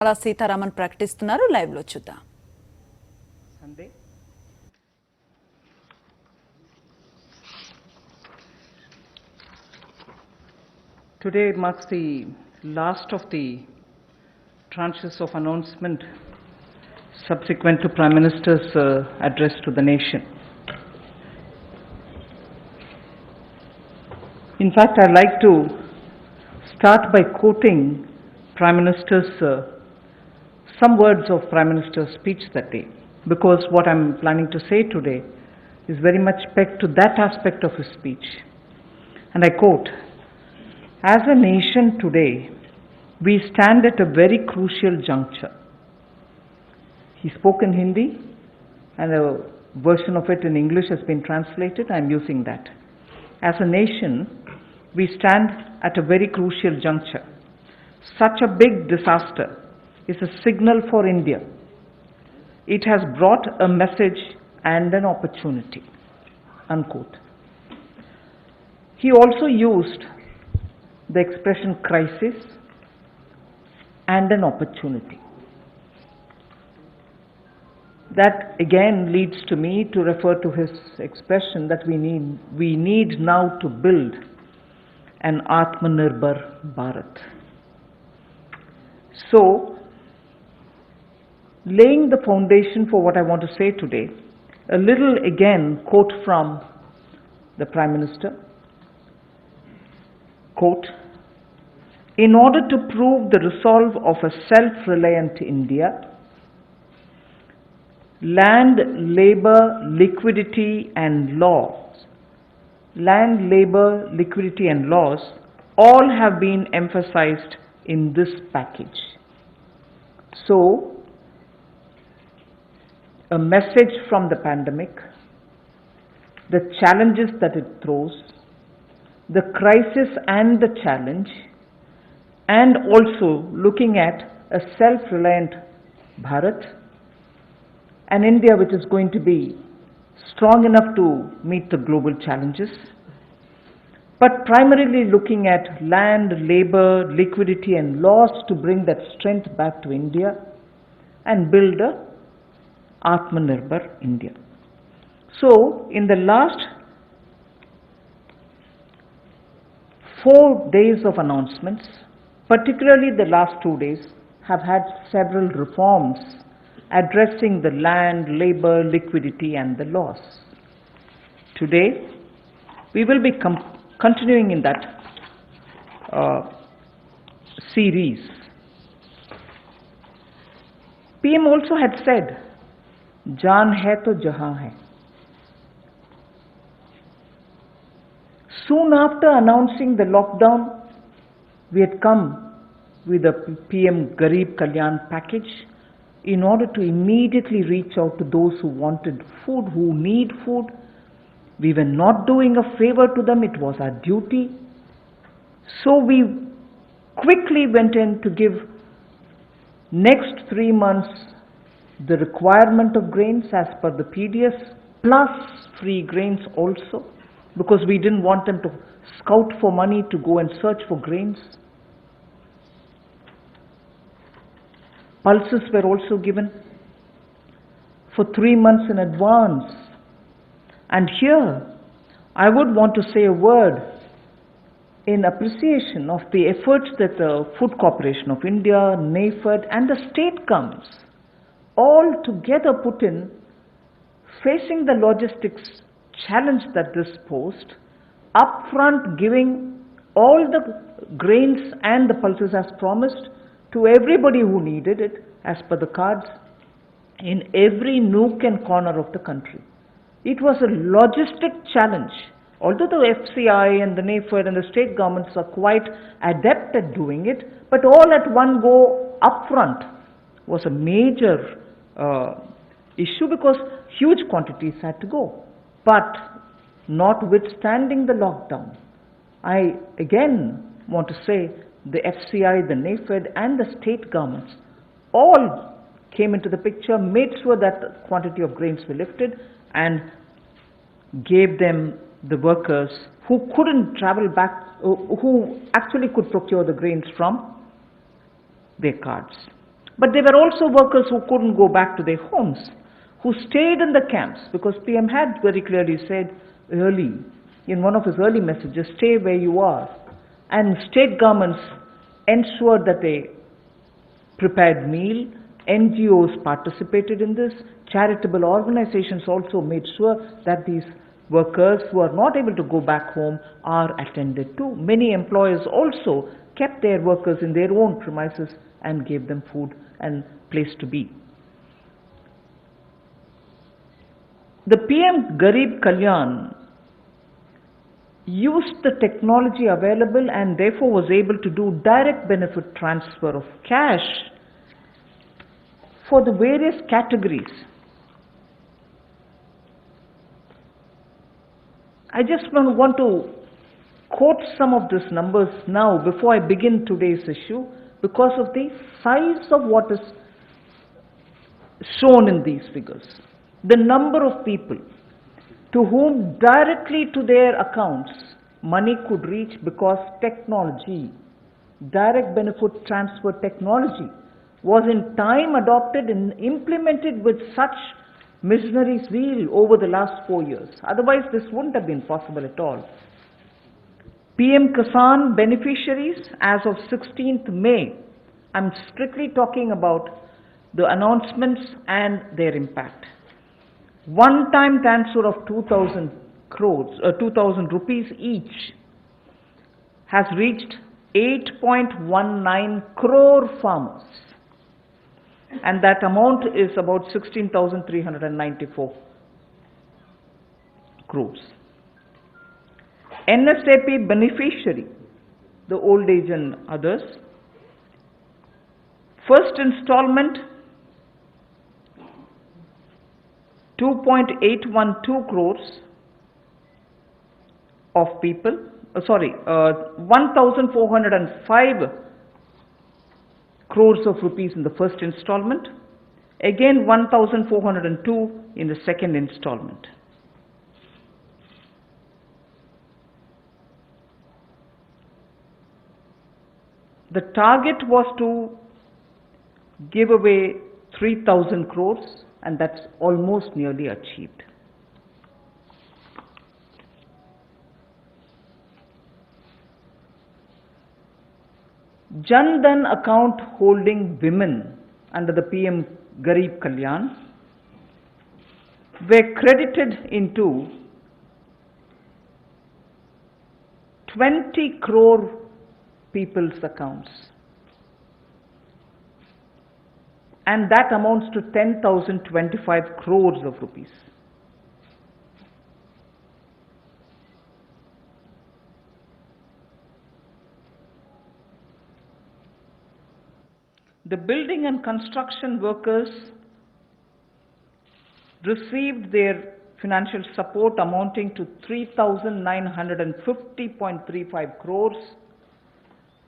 అలా సీతారామన్ ప్రకటిస్తున్నారు. లైవ్ లో చూద్దాం. Sunday. Today marks the last of the tranches of announcement subsequent to Prime Minister's address to the nation. In fact, I'd like to start by quoting Prime Minister's some words of Prime Minister's speech that day, because what I'm planning to say today is very much pegged to that aspect of his speech. And I quote, "As a nation today, we stand at a very crucial juncture." He spoke in Hindi, and a version of it in English has been translated. I'm using that. As a nation, we stand at a very crucial juncture. Such a big disaster is a signal for India. It has brought a message and an opportunity. Unquote. He also used the expression crisis and an opportunity. That again leads to me to refer to his expression that we need now to build an Atmanirbhar Bharat. So, laying the foundation for what I want to say today, a little again quote from the Prime Minister. Quote, "In order to prove the resolve of a self-reliant India, land, labor, liquidity and laws all have been emphasized in this package." So, a message from the pandemic, the challenges that it throws, the crisis and the challenge, and also looking at a self-reliant Bharat, an India which is going to be strong enough to meet the global challenges, but primarily looking at land, labor, liquidity and laws to bring that strength back to India and build a Atmanirbhar India. So, in the last 4 days of announcements, particularly the last 2 days, have had several reforms addressing the land, labor, liquidity and the laws. Today, we will be continuing in that series. PM also had said, "Jaan hai to jahan hai." Soon after announcing the lockdown, we had come with the PM Garib Kalyan package in order to immediately reach out to those who wanted food, who need food. We were not doing a favor to them, it was our duty. So we quickly went in to give next 3 months the requirement of grains as per the PDS, plus free grains also, because we didn't want them to scout for money to go and search for grains. Pulses were also given for 3 months in advance. And here, I would want to say a word in appreciation of the efforts that the Food Corporation of India, NAFED and the state governments all together put in, facing the logistics challenge that this posed, upfront giving all the grains and the pulses as promised to everybody who needed it as per the cards in every nook and corner of the country. It was a logistic challenge. Although the FCI and the NAFED and the state governments are quite adept at doing it, but all at one go upfront was a major issue because huge quantities had to go. But notwithstanding the lockdown, I again want to say the FCI, the NAFED and the state governments all came into the picture, made sure that the quantity of grains were lifted and gave them the workers who couldn't travel back, who actually could procure the grains from their cards. But there were also workers who couldn't go back to their homes, who stayed in the camps, because PM had very clearly said early, in one of his early messages, stay where you are. And state governments ensured that they prepared meal, NGOs participated in this, charitable organizations also made sure that these workers who are not able to go back home are attended to. Many employers also kept their workers in their own premises and gave them food and place to be. The PM Garib Kalyan used the technology available and therefore was able to do direct benefit transfer of cash for the various categories. I just want to quote some of these numbers now before I begin today's issue, because of the size of what is shown in these figures. The number of people to whom directly to their accounts money could reach because technology, direct benefit transfer technology, was in time adopted and implemented with such missionary zeal over the last 4 years. Otherwise, this wouldn't have been possible at all. PM Kisan beneficiaries as of 16th May, I'm strictly talking about the announcements and their impact. One-time transfer of 2,000 rupees each has reached 8.19 crore farmers, and that amount is about 16,394 crores. NSAP beneficiary, the old age and others, first installment 2.812 crores of people, 1,405 crores of rupees in the first installment, again 1,402 in the second installment. The target was to give away 3,000 crores, and that's almost nearly achieved. Jan Dhan account holding women under the PM Garib Kalyan were credited into 20 crore people's accounts, and that amounts to 10,025 crores of rupees. The building and construction workers received their financial support amounting to 3,950.35 crores,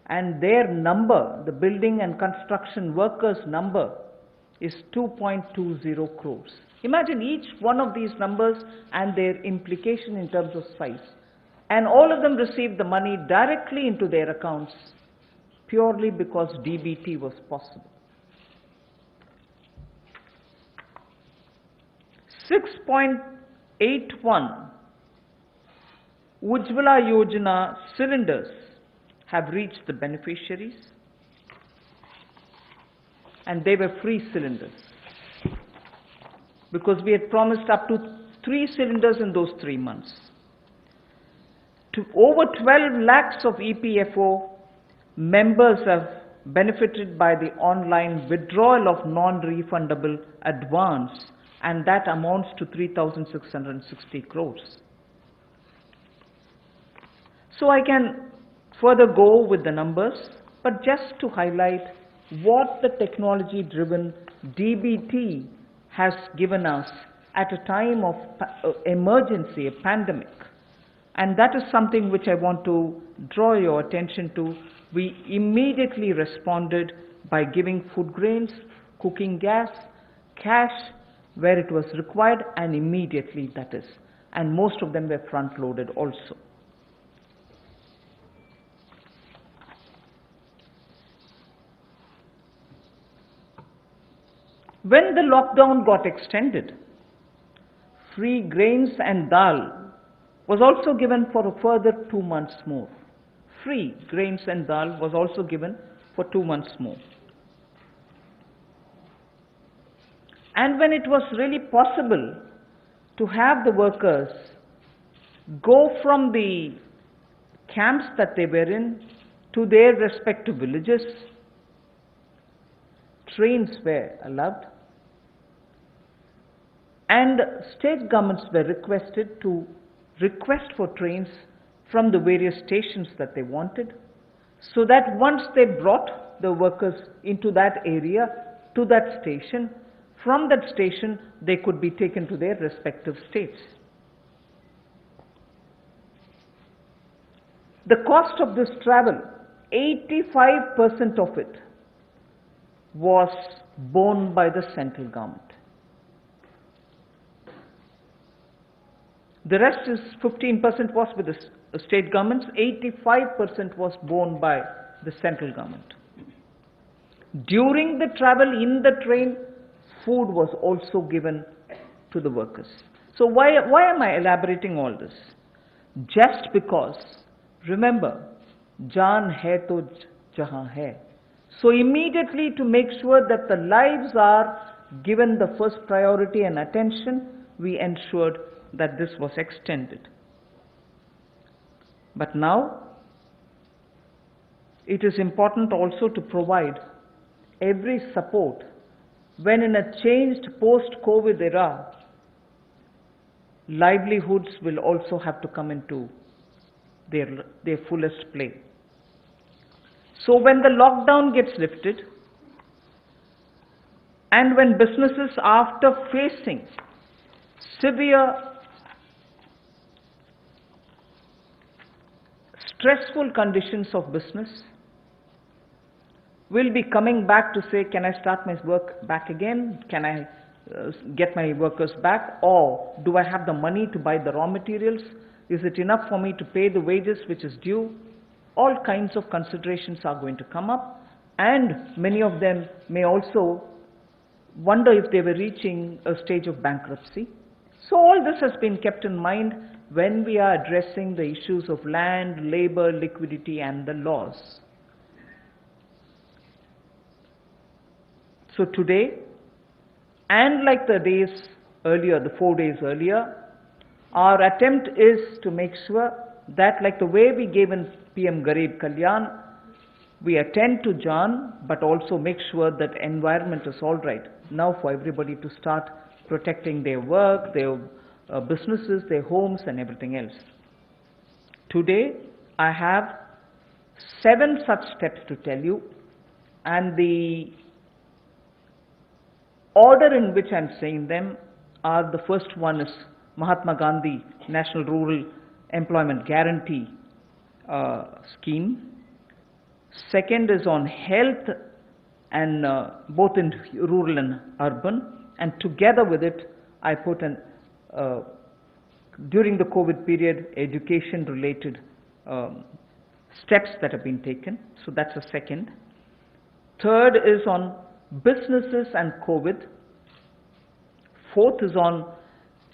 and their number, the building and construction workers number, is 2.20 crores. Imagine each one of these numbers and their implication in terms of size. And all of them received the money directly into their accounts purely because DBT was possible. 6.81 Ujjwala Yojana cylinders have reached the beneficiaries, and they were free cylinders because we had promised up to 3 cylinders in those 3 months. To over 12 lakhs of EPFO members have benefited by the online withdrawal of non-refundable advance, and that amounts to 3,660 crores. So I can further go with the numbers, but just to highlight what the technology-driven DBT has given us at a time of emergency, a pandemic. And that is something which I want to draw your attention to. We immediately responded by giving food grains, cooking gas, cash where it was required, and immediately, that is. And most of them were front-loaded also. When the lockdown got extended, free grains and dal was also given for a further 2 months more. Free grains and dal was also given for 2 months more. And when it was really possible to have the workers go from the camps that they were in to their respective villages, trains were allowed, and state governments were requested to request for trains from the various stations that they wanted, so that once they brought the workers into that area, to that station, from that station they could be taken to their respective states. The cost of this travel, 85% of it was borne by the central government. The rest is 15% was with the state governments, 85% was borne by the central government. During the travel in the train, food was also given to the workers. So why am I elaborating all this? Just because, remember, Jaan hai to jahan hai. So immediately, to make sure that the lives are given the first priority and attention, we ensured that this was extended. But now, it is important also to provide every support when in a changed post-COVID era, livelihoods will also have to come into their fullest play. So when the lockdown gets lifted, and when businesses, after facing severe, stressful conditions of business, will be coming back to say, can I start my work back again? Can I get my workers back? Or do I have the money to buy the raw materials? Is it enough for me to pay the wages which is due? All kinds of considerations are going to come up, and many of them may also wonder if they were reaching a stage of bankruptcy. So all this has been kept in mind when we are addressing the issues of land, labor, liquidity, and the laws. So today, and like the days earlier, the 4 days earlier, our attempt is to make sure that, like the way we gave in PM Garib Kalyan, we attend to Jaan, but also make sure that environment is all right now for everybody to start protecting their work, their businesses, their homes, and everything else. Today, I have 7 such steps to tell you, and the order in which I am saying them are: the first one is Mahatma Gandhi National Rural Employment Guarantee Scheme. Second is on health, and both in rural and urban, and together with it I put an during the COVID period, education related steps that have been taken. So that's the second. Third is on businesses and COVID. Fourth is on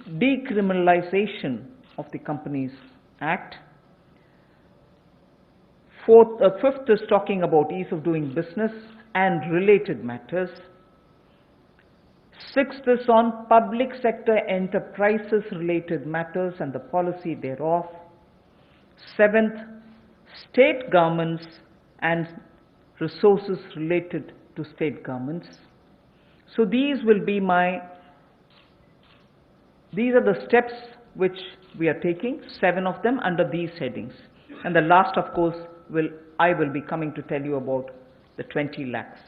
decriminalization of the Companies Act. Fifth is talking about ease of doing business and related matters. Sixth is on public sector enterprises related matters and the policy thereof. Seventh, state governments and resources related to state governments. So these will be these are the steps which we are taking, 7 of them under these headings. And the last, of course, I will be coming to tell you about the 20 lakhs.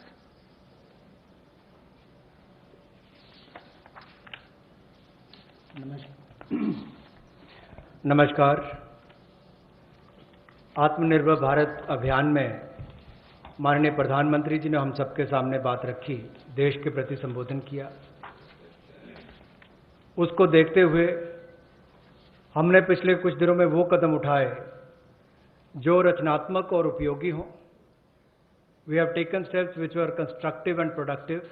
नमस्कार। आत्मनिर्भर भारत अभियान में माननीय प्रधानमंत्री जी ने हम सबके सामने बात रखी, देश के प्रति संबोधन किया। उसको देखते हुए हमने पिछले कुछ दिनों में वो कदम उठाए जो रचनात्मक और उपयोगी हों। We have taken steps which were constructive and productive.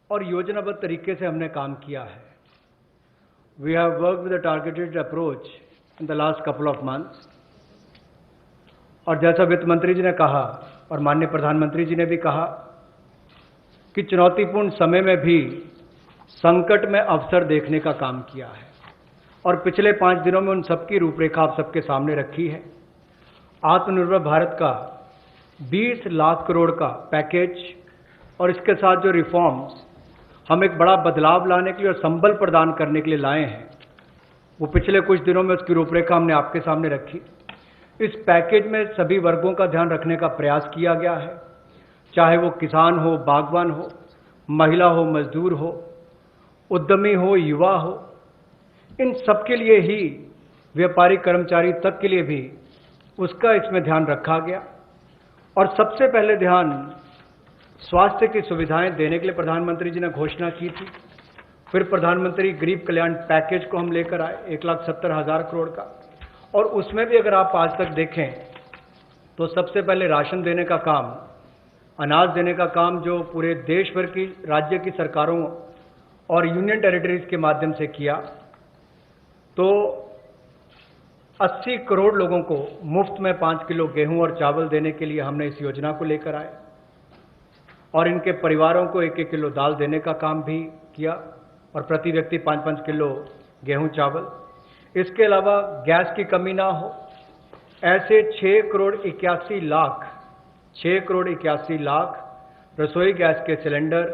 और योजनाबद्ध तरीके से हमने काम किया है। We have work with a targeted approach in the last couple of months. और जैसा वित्त मंत्री जी ने कहा और माननीय प्रधानमंत्री जी ने भी कहा कि चुनौतीपूर्ण समय में भी संकट में अवसर देखने का काम किया है, और पिछले 5 दिनों में उन सबकी रूपरेखा आप सबके सामने रखी है। आत्मनिर्भर भारत का 20 लाख करोड़ का पैकेज और इसके साथ जो रिफॉर्म्स हम एक बड़ा बदलाव लाने के लिए और संबल प्रदान करने के लिए लाए हैं, वो पिछले कुछ दिनों में उसकी रूपरेखा हमने आपके सामने रखी। इस पैकेज में सभी वर्गों का ध्यान रखने का प्रयास किया गया है, चाहे वो किसान हो, बागवान हो, महिला हो, मजदूर हो, उद्यमी हो, युवा हो, इन सबके लिए ही, व्यापारी कर्मचारी तक के लिए भी उसका इसमें ध्यान रखा गया। और सबसे पहले ध्यान स्वास्थ्य की सुविधाएं देने के लिए प्रधानमंत्री जी ने घोषणा की थी। फिर प्रधानमंत्री गरीब कल्याण पैकेज को हम लेकर आए 1,70,000 करोड़ का, और उसमें भी अगर आप आज तक देखें तो सबसे पहले राशन देने का काम, अनाज देने का काम जो पूरे देश भर की राज्य की सरकारों और यूनियन टेरिटरीज के माध्यम से किया, तो 80 करोड़ लोगों को मुफ्त में 5 किलो गेहूं और चावल देने के लिए हमने इस योजना को लेकर आए, और इनके परिवारों को 1-1 किलो दाल देने का काम भी किया, और प्रति व्यक्ति 5-5 किलो गेहूं चावल। इसके अलावा गैस की कमी ना हो, ऐसे 6 करोड़ 81 लाख रसोई गैस के सिलेंडर,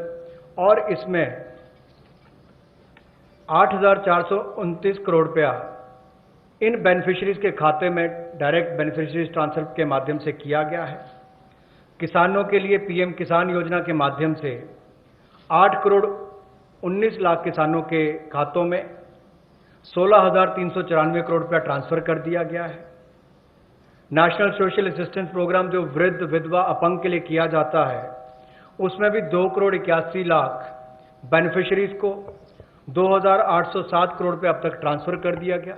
और इसमें 8,429 करोड़ रुपया इन बेनिफिशरीज के खाते में डायरेक्ट बेनिफिशरीज ट्रांसफर के माध्यम से किया गया है। किसानों के लिए पीएम किसान योजना के माध्यम से 8 करोड़ 19 लाख किसानों के खातों में 16,394 करोड़ रुपया ट्रांसफर कर दिया गया है। नेशनल सोशल असिस्टेंस प्रोग्राम जो वृद्ध, विधवा, अपंग के लिए किया जाता है, उसमें भी 2 करोड़ 81 लाख बेनिफिशरीज को 2,807 करोड़ रुपये अब तक ट्रांसफर कर दिया गया।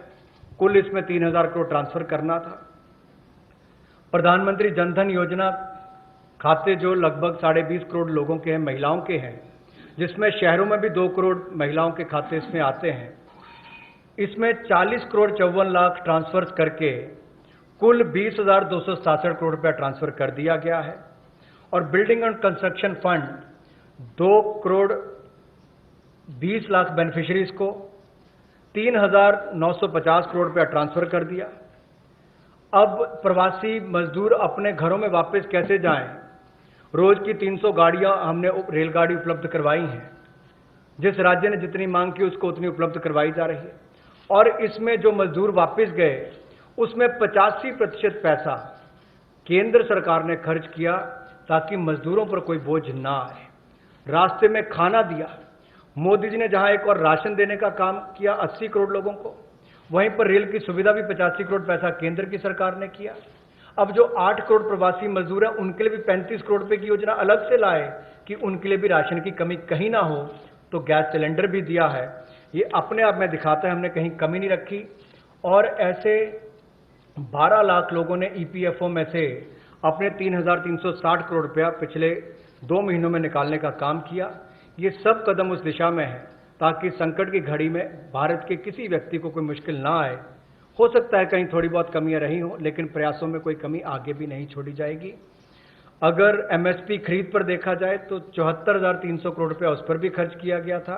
कुल इसमें 3,000 करोड़ ट्रांसफर करना था। प्रधानमंत्री जनधन योजना खाते जो लगभग 20.5 करोड़ लोगों के हैं, महिलाओं के हैं, जिसमें शहरों में भी 2 करोड़ महिलाओं के खाते इसमें आते हैं। इसमें 40 करोड़ 54 लाख ट्रांसफर्स करके कुल 20,267 करोड़ रुपया ट्रांसफर कर दिया गया है। और building and construction fund 2 crore 20 lakh beneficiaries को 3,950 करोड़ रुपया ट्रांसफर कर दिया। अब प्रवासी मजदूर अपने घरों में वापस कैसे जाएं? रोज की 300 गाड़ियां हमने रेलगाड़ी उपलब्ध करवाई हैं। जिस राज्य ने जितनी मांग की उसको उतनी उपलब्ध करवाई जा रही है। और इसमें जो मजदूर वापस गए उसमें 85% पैसा केंद्र सरकार ने खर्च किया ताकि मजदूरों पर कोई बोझ ना आए। रास्ते में खाना दिया। मोदी जी ने जहां एक और राशन देने का काम किया 80 करोड़ लोगों को, वहीं पर रेल की सुविधा भी 85 करोड़ पैसा केंद्र की सरकार ने किया। अब जो 8 करोड़ प्रवासी मजदूर हैं उनके लिए भी 35 करोड़ रुपए की योजना अलग से लाए कि उनके लिए भी राशन की कमी कहीं ना हो। तो गैस सिलेंडर भी दिया है। ये अपने आप में दिखाता है हमने कहीं कमी नहीं रखी। और ऐसे 12 लाख लोगों ने ईपीएफओ में से अपने 3,360 करोड़ रुपया पिछले 2 महीनों में निकालने का काम किया। ये सब कदम उस दिशा में है ताकि संकट की घड़ी में भारत के किसी व्यक्ति को कोई मुश्किल ना आए। हो सकता है कहीं थोड़ी बहुत कमियां रही हों, लेकिन प्रयासों में कोई कमी आगे भी नहीं छोड़ी जाएगी। अगर एमएसपी खरीद पर देखा जाए तो 74,300 करोड़ रुपया उस पर भी खर्च किया गया था।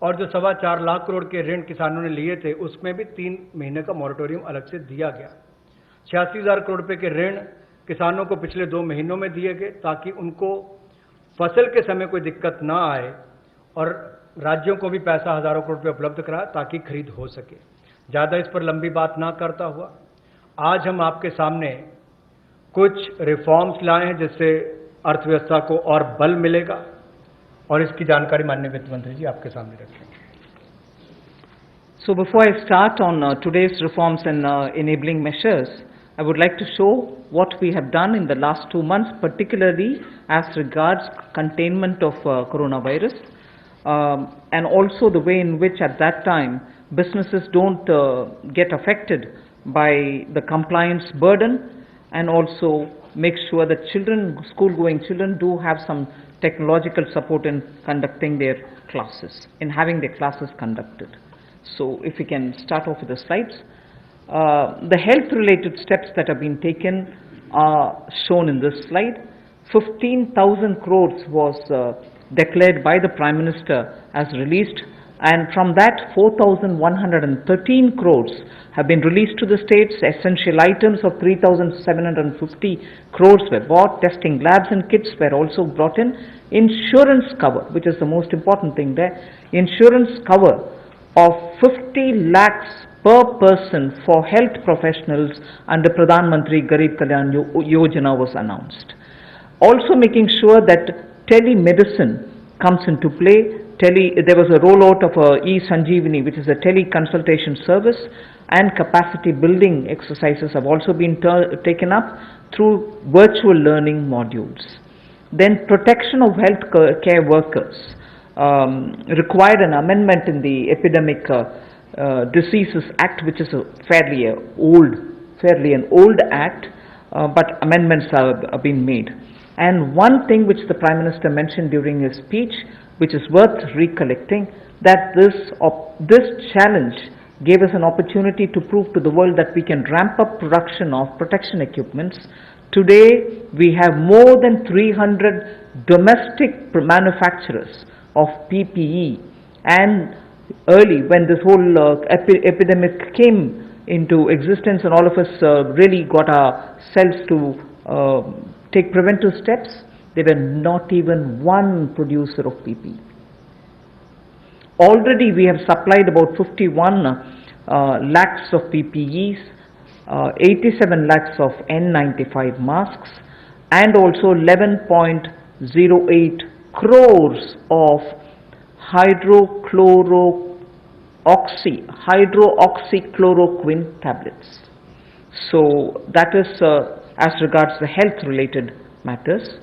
और जो 4.25 लाख करोड़ के ऋण किसानों ने लिए थे उसमें भी 3 महीने का मॉरेटोरियम अलग से दिया गया। 86,000 करोड़ रुपए के ऋण किसानों को पिछले 2 महीनों में दिए गए ताकि उनको फसल के समय कोई दिक्कत ना आए। और राज्यों को भी पैसा हजारों करोड़ रुपये उपलब्ध करा ताकि खरीद हो सके। ज़्यादा इस पर लंबी बात ना करता हुआ आज हम आपके सामने कुछ रिफॉर्म्स लाए हैं जिससे अर्थव्यवस्था को और बल मिलेगा। और इसकी जानकारी माननीय वित्त मंत्री जी आपके सामने रखेंगे। So before I start on today's reforms and enabling measures, I would like to show what we have done in the last 2 months, particularly as regards containment of coronavirus, and also the way in which at that time businesses don't get affected by the compliance burden, and also make sure that school-going children do have some technological support in conducting their classes, in having their classes conducted. So if we can start off with the slides. The health-related steps that have been taken are shown in this slide. 15,000 crores was declared by the Prime Minister as released, and from that 4,113 crores have been released to the states. Essential items of 3,750 crores were bought. Testing labs and kits were also brought in. Insurance cover, which is the most important thing there, insurance cover of 50 lakhs per person for health professionals under Pradhan Mantri Garib Kalyan Yojana was announced. Also making sure that telemedicine comes into play. There was a rollout of e-Sanjeevani, which is a teleconsultation service, and capacity building exercises have also been taken up through virtual learning modules. Then protection of health care workers required an amendment in the Epidemic Diseases Act, which is a fairly an old act, but amendments have been made. And one thing which the Prime Minister mentioned during his speech, which is worth recollecting, that this challenge gave us an opportunity to prove to the world that we can ramp up production of protection equipments. Today, we have more than 300 domestic manufacturers of PPE, and early when this whole epidemic came into existence and all of us really got ourselves to take preventive steps, there were not even one producer of PPE. Already we have supplied about 51 lakhs of PPEs, 87 lakhs of N95 masks, and also 11.08 crores of hydroxychloroquine tablets. So that is as regards the health related matters.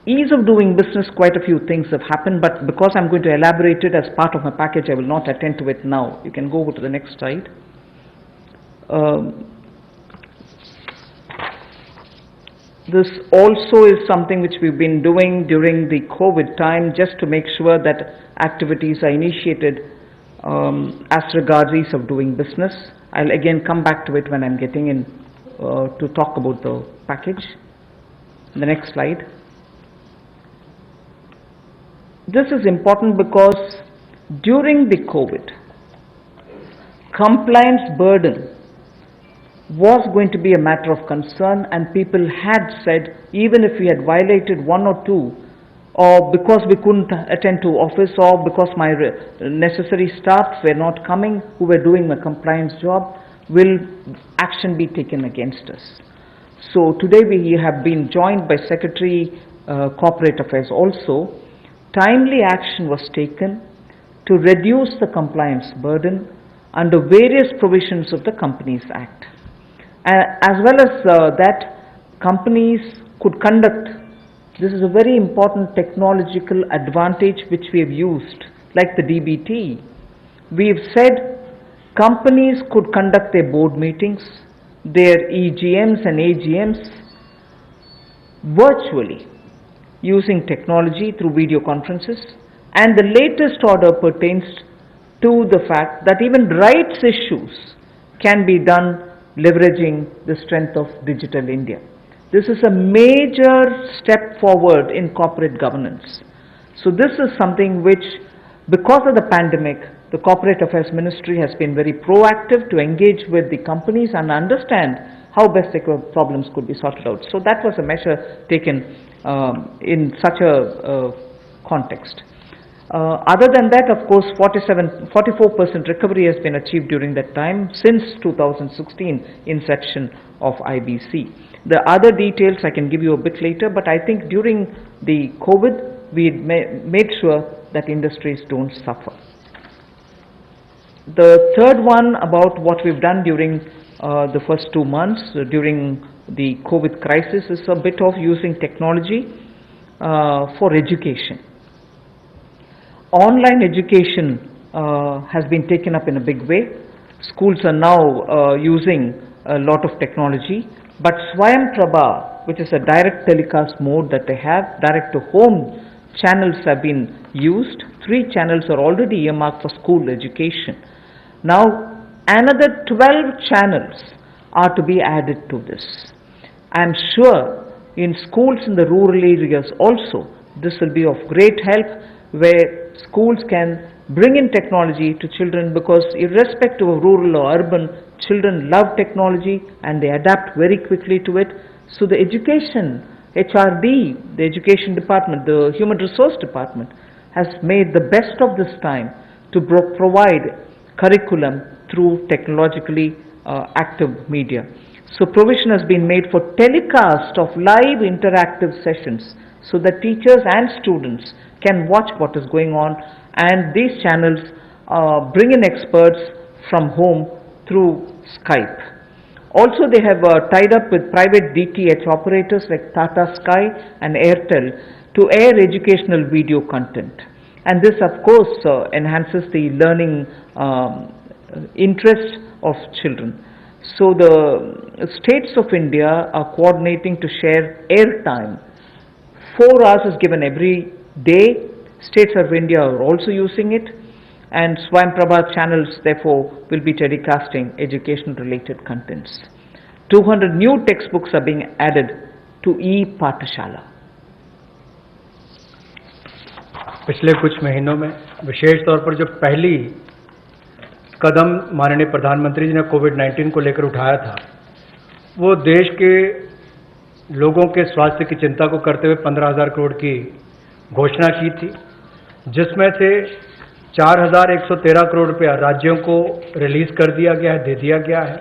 Ease of doing business, quite a few things have happened, but because I'm going to elaborate it as part of my package, I will not attend to it now. You can go over to the next slide. This also is something which we've been doing during the COVID time, just to make sure that activities are initiated as regards ease of doing business. I'll again come back to it when I'm getting in to talk about the package. The next slide. This is important because during the COVID, compliance burden was going to be a matter of concern, and people had said, even if we had violated one or two, or because we couldn't attend to office, or because my necessary staff were not coming who were doing my compliance job, will action be taken against us. So today we have been joined by Secretary Corporate Affairs also. Timely action was taken to reduce the compliance burden under various provisions of the Companies Act. As well as that, companies could conduct, this is a very important technological advantage which we have used, like the DBT. We have said companies could conduct their board meetings, their EGMs and AGMs virtually using technology through video conferences, and the latest order pertains to the fact that even rights issues can be done leveraging the strength of Digital India. This is a major step forward in corporate governance. So this is something which, because of the pandemic, the Corporate Affairs Ministry has been very proactive to engage with the companies and understand how best their problems could be sorted out. So that was a measure taken in such a context. Other than that, of course, 44% recovery has been achieved during that time since 2016 inception of IBC. The other details I can give you a bit later, but I think during the COVID, we made sure that industries don't suffer. The third one about what we've done during the first 2 months during the COVID crisis is a bit of using technology for education. Online education has been taken up in a big way. schools are now using a lot of technology, but Swayam Prabha, which is a direct telecast mode that they have, direct to home channels have been used. 3 channels are already earmarked for school education. Now another 12 channels are to be added to this. I am sure in schools in the rural areas also this will be of great help, where schools can bring in technology to children, because irrespective of rural or urban, children love technology and they adapt very quickly to it. So the education, HRD, the education department, the human resource department has made the best of this time to provide curriculum through technologically active media. So provision has been made for telecast of live interactive sessions so that teachers and students can watch what is going on, and these channels bring in experts from home through Skype. Also they have tied up with private DTH operators like Tata Sky and Airtel to air educational video content, and this of course enhances the learning interest of children. So the states of India are coordinating to share airtime. 4 hours is given every day. States of India are also using it, and Swayam Prabha channels therefore will be telecasting education related contents. 200 new textbooks are being added to e-Pathshala. पिछले कुछ महीनों में विशेष तौर पर जो पहली कदम माननीय प्रधानमंत्री जी ने कोविड-19 को लेकर उठाया था, वो देश के लोगों के स्वास्थ्य की चिंता को करते हुए 15,000 करोड़ की घोषणा की थी, जिसमें से 4,113 करोड़ रुपया राज्यों को रिलीज कर दिया गया है, दे दिया गया है।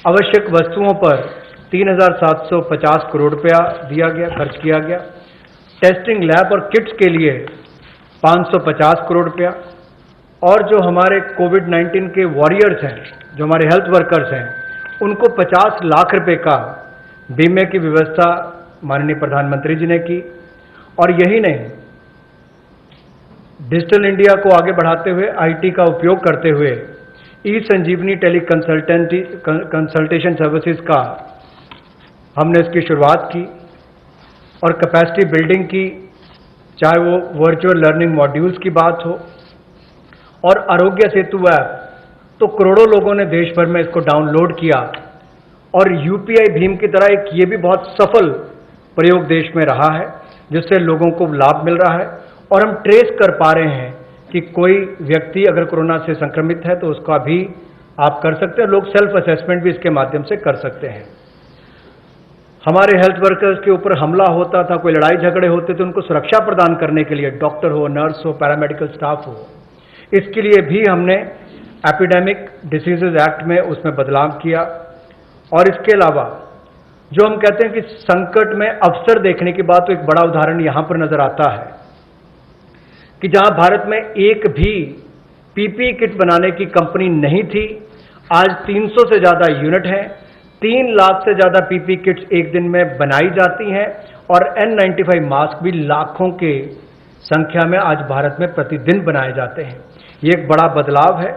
आवश्यक वस्तुओं पर 3,750 करोड़ रुपया दिया गया, खर्च किया गया। टेस्टिंग लैब और किट्स के लिए 550 करोड़ रुपया, और जो हमारे कोविड-19 के वॉरियर्स हैं, जो हमारे हेल्थ वर्कर्स हैं, उनको 50 लाख रुपए का बीमे की व्यवस्था माननीय प्रधानमंत्री जी ने की। और यही नहीं, डिजिटल इंडिया को आगे बढ़ाते हुए आईटी का उपयोग करते हुए ई संजीवनी टेली कंसल्टेशन सर्विसेज का हमने इसकी शुरुआत की, और कैपेसिटी बिल्डिंग की, चाहे वो वर्चुअल लर्निंग मॉड्यूल्स की बात हो और आरोग्य सेतु ऐप, तो करोड़ों लोगों ने देश भर में इसको डाउनलोड किया, और यूपीआई भीम की तरह एक ये भी बहुत सफल प्रयोग देश में रहा है, जिससे लोगों को लाभ मिल रहा है। और हम ट्रेस कर पा रहे हैं कि कोई व्यक्ति अगर कोरोना से संक्रमित है तो उसका भी आप कर सकते हैं, लोग सेल्फ असेसमेंट भी इसके माध्यम से कर सकते हैं। हमारे हेल्थ वर्कर्स के ऊपर हमला होता था, कोई लड़ाई झगड़े होते थे, उनको सुरक्षा प्रदान करने के लिए डॉक्टर हो, नर्स हो, पैरामेडिकल स्टाफ हो, इसके लिए भी हमने एपिडेमिक डिसीजेज एक्ट में उसमें बदलाव किया। और इसके अलावा जो हम कहते हैं कि संकट में अवसर देखने की बात, तो एक बड़ा उदाहरण यहां पर नजर आता है कि जहां भारत में एक भी पीपीई किट बनाने की कंपनी नहीं थी, आज 300 से ज्यादा यूनिट हैं, 3 लाख से ज्यादा पीपीई किट्स एक दिन में बनाई जाती हैं, और N95 मास्क भी लाखों के संख्या में आज भारत में प्रतिदिन बनाए जाते हैं। ये एक बड़ा बदलाव है।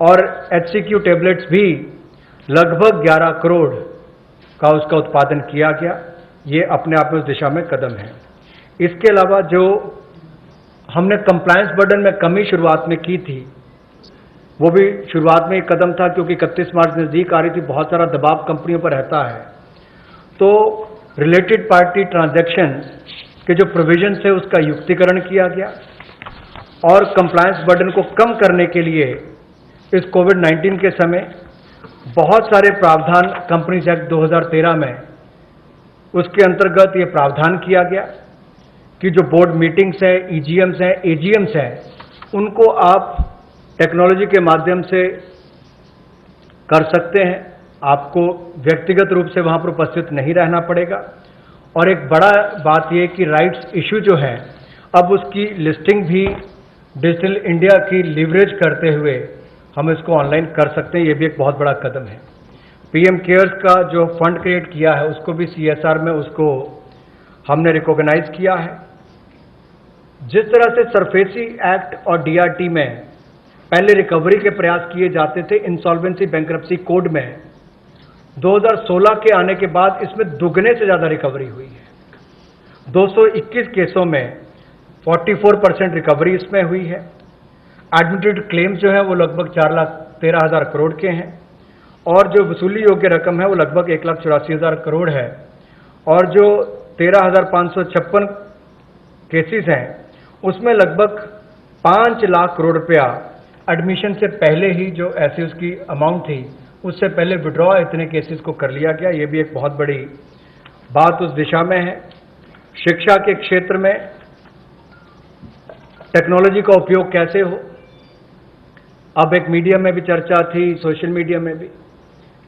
और HCQ टेबलेट्स भी लगभग 11 करोड़ का उसका उत्पादन किया गया। ये अपने आप में उस दिशा में कदम है। इसके अलावा जो हमने कंप्लायंस बर्डन में कमी शुरुआत में की थी, वो भी शुरुआत में एक कदम था, क्योंकि 31 मार्च नज़दीक आ रही थी, बहुत सारा दबाव कंपनियों पर रहता है। तो रिलेटेड पार्टी ट्रांजैक्शन के जो प्रोविजन है उसका युक्तिकरण किया गया, और कंप्लायंस बर्डन को कम करने के लिए इस कोविड-19 के समय बहुत सारे प्रावधान कंपनीज एक्ट 2013 में उसके अंतर्गत ये प्रावधान किया गया कि जो बोर्ड मीटिंग्स हैं, EGMs हैं, AGMs हैं, उनको आप टेक्नोलॉजी के माध्यम से कर सकते हैं। आपको व्यक्तिगत रूप से वहां पर उपस्थित नहीं रहना पड़ेगा। और एक बड़ा बात यह कि राइट्स इशू जो है, अब उसकी लिस्टिंग भी डिजिटल इंडिया की लीवरेज करते हुए हम इसको ऑनलाइन कर सकते हैं। ये भी एक बहुत बड़ा कदम है। PM केयर्स का जो फंड क्रिएट किया है, उसको भी CSR में उसको हमने रिकॉग्नाइज किया है। जिस तरह से सरफेसी एक्ट और DRT में पहले रिकवरी के प्रयास किए जाते थे इंसॉल्वेंसी बैंक्रप्सी कोड में, 2016 के आने के बाद इसमें दुगने से ज़्यादा रिकवरी हुई है। 221 केसों में 44% रिकवरी इसमें हुई है। एडमिटेड क्लेम्स जो है वो लगभग 4,13,000 करोड़ के हैं और जो वसूली योग्य रकम है वो लगभग 1,84,000 करोड़ है और जो 13,556 केसेस हैं उसमें लगभग 5 लाख करोड़ रुपया एडमिशन से पहले ही जो ऐसी उसकी अमाउंट थी उससे पहले विड्रॉ इतने केसेस को कर लिया गया। ये भी एक बहुत बड़ी बात उस दिशा में है। शिक्षा के क्षेत्र में टेक्नोलॉजी का उपयोग कैसे हो, अब एक मीडिया में भी चर्चा थी, सोशल मीडिया में भी,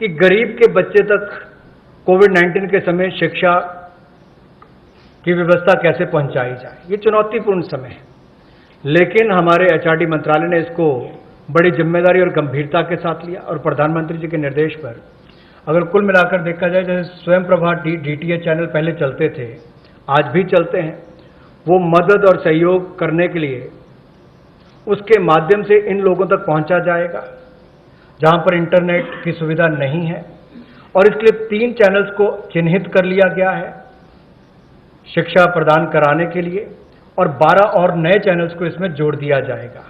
कि गरीब के बच्चे तक कोविड-19 के समय शिक्षा की व्यवस्था कैसे पहुंचाई जाए। ये चुनौतीपूर्ण समय है, लेकिन हमारे एचआरडी मंत्रालय ने इसको बड़ी जिम्मेदारी और गंभीरता के साथ लिया और प्रधानमंत्री जी के निर्देश पर अगर कुल मिलाकर देखा जाए, जैसे स्वयं प्रभा डीटीएच चैनल पहले चलते थे, आज भी चलते हैं, वो मदद और सहयोग करने के लिए उसके माध्यम से इन लोगों तक पहुंचा जाएगा जहां पर इंटरनेट की सुविधा नहीं है और इसके लिए 3 चैनल्स को चिन्हित कर लिया गया है शिक्षा प्रदान कराने के लिए और 12 और नए चैनल्स को इसमें जोड़ दिया जाएगा।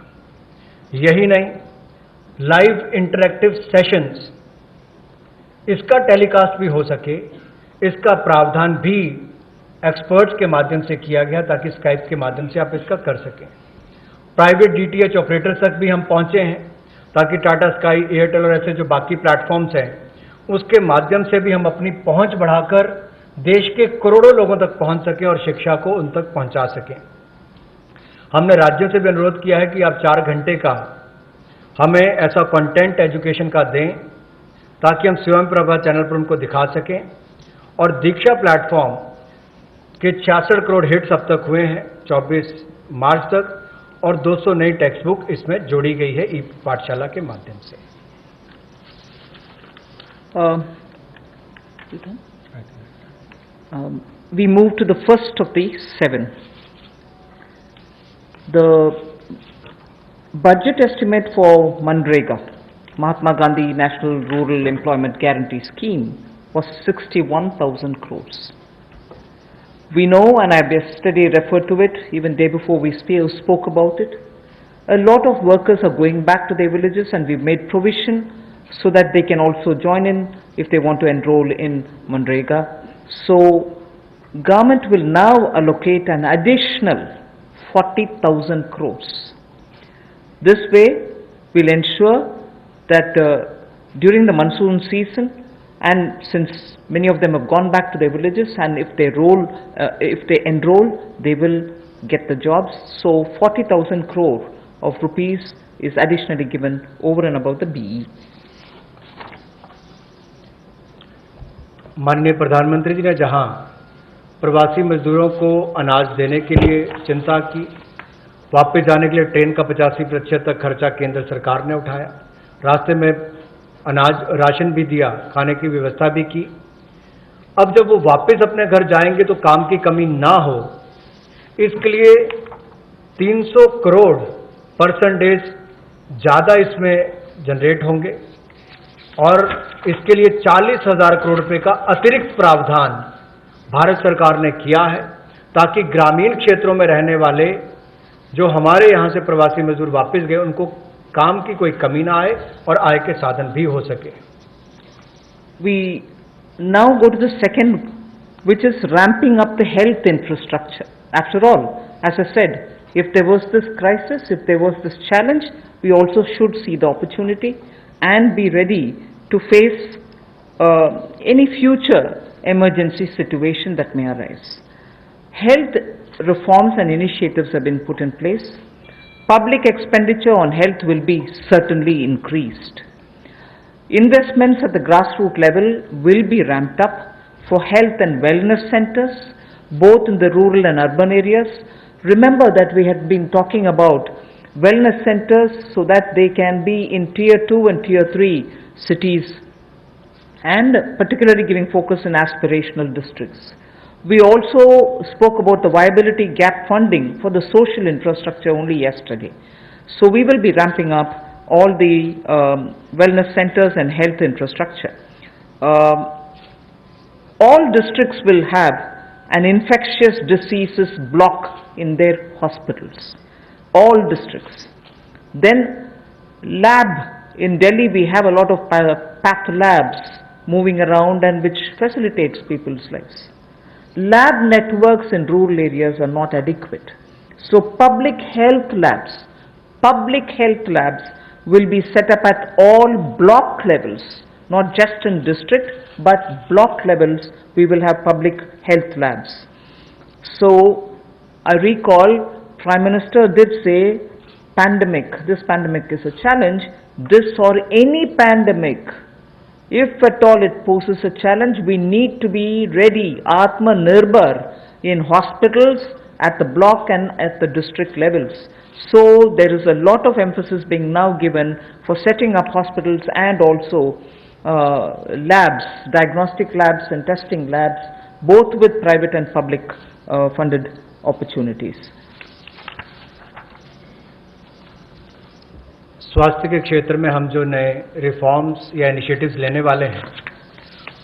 यही नहीं, लाइव इंटरैक्टिव सेशंस इसका टेलीकास्ट भी हो सके, इसका प्रावधान भी एक्सपर्ट्स के माध्यम से किया गया ताकि स्काइप के माध्यम से आप इसका कर सकें। प्राइवेट डीटीएच ऑपरेटर्स तक भी हम पहुंचे हैं ताकि टाटा स्काई, एयरटेल और ऐसे जो बाकी प्लेटफॉर्म्स हैं उसके माध्यम से भी हम अपनी पहुंच बढ़ाकर देश के करोड़ों लोगों तक पहुंच सकें और शिक्षा को उन तक पहुंचा सकें। हमने राज्यों से भी अनुरोध किया है कि आप 4 घंटे का हमें ऐसा कंटेंट एजुकेशन का दें ताकि हम स्वयं प्रभा चैनल पर उनको दिखा सकें और दीक्षा प्लेटफॉर्म के 66 करोड़ हिट्स अब तक हुए हैं 24 मार्च तक और 200 नई टेक्स्ट बुक इसमें जोड़ी गई है ई पाठशाला के माध्यम से। We move to the first of the 7. The budget estimate for Manrega, Mahatma Gandhi National Rural Employment Guarantee Scheme, was 61,000 crores. We know, and I yesterday referred to it, even day before we spoke about it, a lot of workers are going back to their villages and we've made provision so that they can also join in if they want to enroll in Manrega. So, government will now allocate an additional 40,000 crores. This way, we'll ensure that during the monsoon season, and since many of them have gone back to their villages, and if they enroll, they will get the jobs. So 40,000 crore of rupees is additionally given over and above the BE. माननीय प्रधानमंत्री जी ने जहां प्रवासी मजदूरों को अनाज देने के लिए चिंता की, वापस जाने के लिए ट्रेन का 85% तक खर्चा केंद्र सरकार ने उठाया, रास्ते में अनाज राशन भी दिया, खाने की व्यवस्था भी की। अब जब वो वापस अपने घर जाएंगे तो काम की कमी ना हो, इसके लिए 300 करोड़ % ज़्यादा इसमें जनरेट होंगे और इसके लिए 40,000 करोड़ रुपए का अतिरिक्त प्रावधान भारत सरकार ने किया है ताकि ग्रामीण क्षेत्रों में रहने वाले जो हमारे यहाँ से प्रवासी मजदूर वापस गए उनको काम की कोई कमी ना आए और आय के साधन भी हो सके। We now go to the second, which is ramping up the health infrastructure. After all, as I said, if there was this crisis, if there was this challenge, we also should see the opportunity and be ready to face any future emergency situation that may arise. Health reforms and initiatives have been put in place. Public expenditure on health will be certainly increased. Investments at the grassroots level will be ramped up for health and wellness centers, both in the rural and urban areas. Remember that we had been talking about wellness centers so that they can be in tier 2 and tier 3 cities, and particularly giving focus in aspirational districts. We also spoke about the viability gap funding for the social infrastructure only yesterday. So we will be ramping up all the wellness centers and health infrastructure. All districts will have an infectious diseases block in their hospitals. All districts. Then lab, in Delhi we have a lot of path labs moving around and which facilitates people's lives. Lab networks in rural areas are not adequate. So public health labs will be set up at all block levels, not just in district, but block levels we will have public health labs. So I recall Prime Minister did say this pandemic is a challenge, this or any pandemic, if at all it poses a challenge, we need to be ready, Atma Nirbhar, in hospitals, at the block and at the district levels. So there is a lot of emphasis being now given for setting up hospitals and also labs, diagnostic labs and testing labs, both with private and public funded opportunities. स्वास्थ्य के क्षेत्र में हम जो नए reforms या initiatives लेने वाले हैं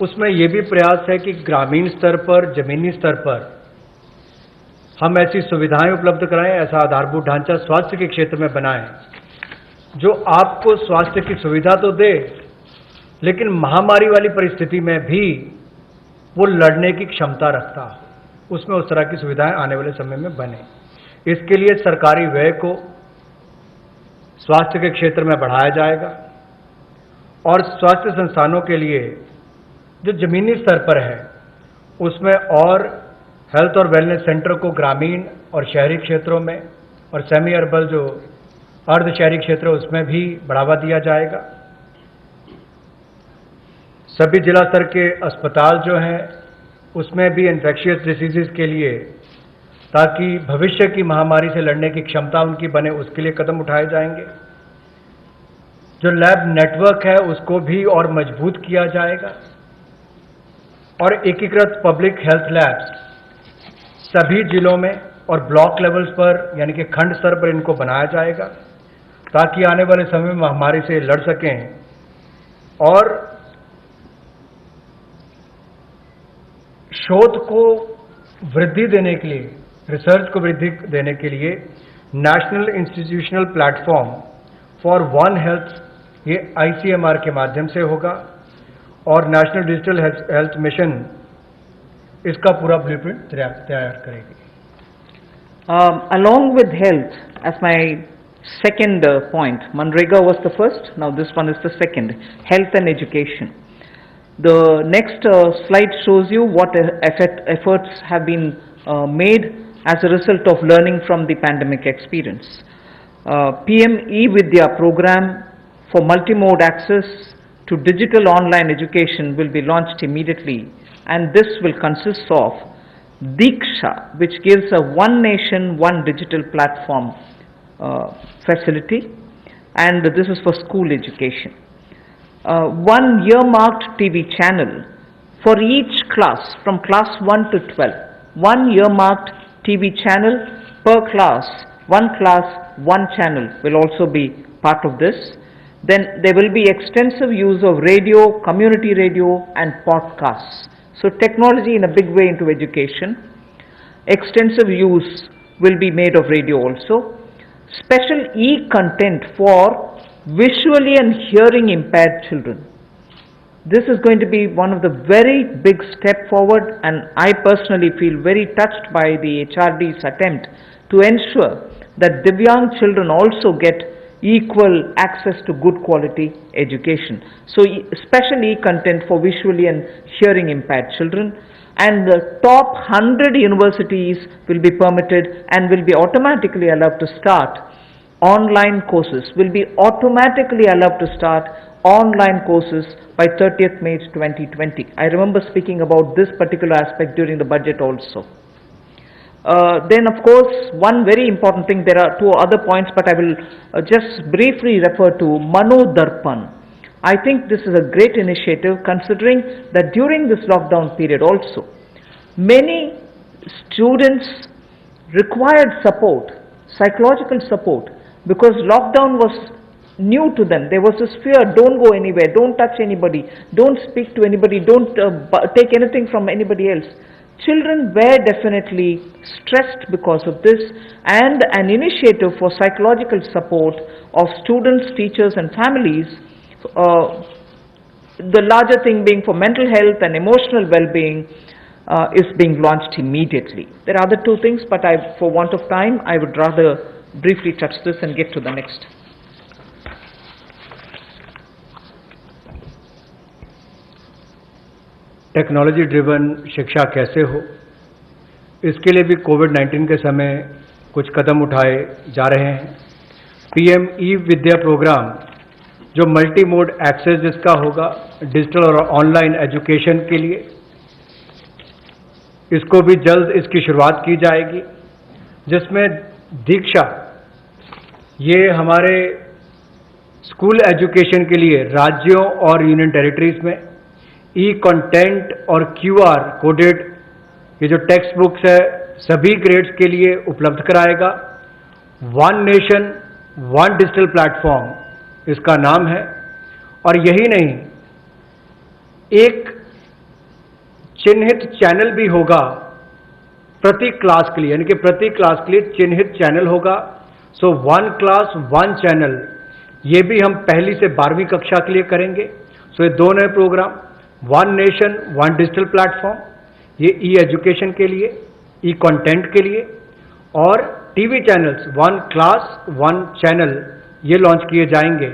उसमें ये भी प्रयास है कि ग्रामीण स्तर पर, जमीनी स्तर पर हम ऐसी सुविधाएं उपलब्ध कराएं, ऐसा आधारभूत ढांचा स्वास्थ्य के क्षेत्र में बनाएं जो आपको स्वास्थ्य की सुविधा तो दे, लेकिन महामारी वाली परिस्थिति में भी वो लड़ने की क्षमता रखता हो, उसमें उस तरह की सुविधाएं आने वाले समय में बने। इसके लिए सरकारी व्यय को स्वास्थ्य के क्षेत्र में बढ़ाया जाएगा और स्वास्थ्य संस्थानों के लिए जो जमीनी स्तर पर है उसमें और हेल्थ और वेलनेस सेंटर को ग्रामीण और शहरी क्षेत्रों में और सेमी अर्बन जो अर्ध शहरी क्षेत्र है उसमें भी बढ़ावा दिया जाएगा। सभी जिला स्तर के अस्पताल जो हैं उसमें भी इन्फेक्शियस डिसीजेस के लिए, ताकि भविष्य की महामारी से लड़ने की क्षमता उनकी बने, उसके लिए कदम उठाए जाएंगे। जो लैब नेटवर्क है उसको भी और मजबूत किया जाएगा और एकीकृत पब्लिक हेल्थ लैब्स सभी जिलों में और ब्लॉक लेवल्स पर यानी कि खंड स्तर पर इनको बनाया जाएगा ताकि आने वाले समय में महामारी से लड़ सकें। और शोध को वृद्धि देने के लिए, रिसर्च को वृद्धि देने के लिए national institutional platform for one health, ये ICMR के माध्यम से होगा और नेशनल डिजिटल हेल्थ मिशन इसका पूरा ब्लूप्रिंट तैयार करेगी। Along with health, as my second point, Manrega was the first, now this one is the second, health and education. The next slide shows you what efforts have been made as a result of learning from the pandemic experience. PM eVidya program for multimode access to digital online education will be launched immediately, and this will consist of Diksha, which gives a one nation, one digital platform facility, and this is for school education. One earmarked TV channel for each class from class 1 to 12. One earmarked TV channel per class, one channel will also be part of this. Then there will be extensive use of radio, community radio and podcasts. So technology in a big way into education. Extensive use will be made of radio also. Special e-content for visually and hearing impaired children. This is going to be one of the very big step forward, and I personally feel very touched by the HRD's attempt to ensure that Divyang children also get equal access to good quality education. So special e-content for visually and hearing impaired children, and the top 100 universities will be permitted and will be automatically allowed to start online courses, online courses by 30th May 2020. I remember speaking about this particular aspect during the budget also. Then of course, one very important thing, there are two other points, but I will just briefly refer to Mano Darpan. I think this is a great initiative, considering that during this lockdown period also, many students required support, psychological support, because lockdown was new to them. There was this fear, don't go anywhere, don't touch anybody, don't speak to anybody, don't take anything from anybody else. Children were definitely stressed because of this, and an initiative for psychological support of students, teachers and families, the larger thing being for mental health and emotional well-being, is being launched immediately. There are other two things, but for want of time, I would rather briefly touch this and get to the next. Technology driven शिक्षा कैसे हो, इसके लिए भी कोविड-19 के समय कुछ कदम उठाए जा रहे हैं। पीएम ई विद्या प्रोग्राम जो मल्टी मोड एक्सेस जिसका होगा डिजिटल और ऑनलाइन एजुकेशन के लिए, इसको भी जल्द इसकी शुरुआत की जाएगी, जिसमें दीक्षा ये हमारे स्कूल एजुकेशन के लिए राज्यों और यूनियन टेरिटरीज में ई कंटेंट और क्यूआर कोडेड ये जो टेक्स्ट बुक्स है सभी ग्रेड्स के लिए उपलब्ध कराएगा। One nation one digital platform इसका नाम है। और यही नहीं, एक चिन्हित चैनल भी होगा प्रति क्लास के लिए, यानी कि प्रति क्लास के लिए चिन्हित चैनल होगा। So one class one channel, ये भी हम पहली से 12वीं कक्षा के लिए करेंगे। सो ये दो नए program, one nation one digital platform, ये ई एजुकेशन के लिए, ई कंटेंट के लिए, और TV channels one class one channel ये लॉन्च किए जाएंगे।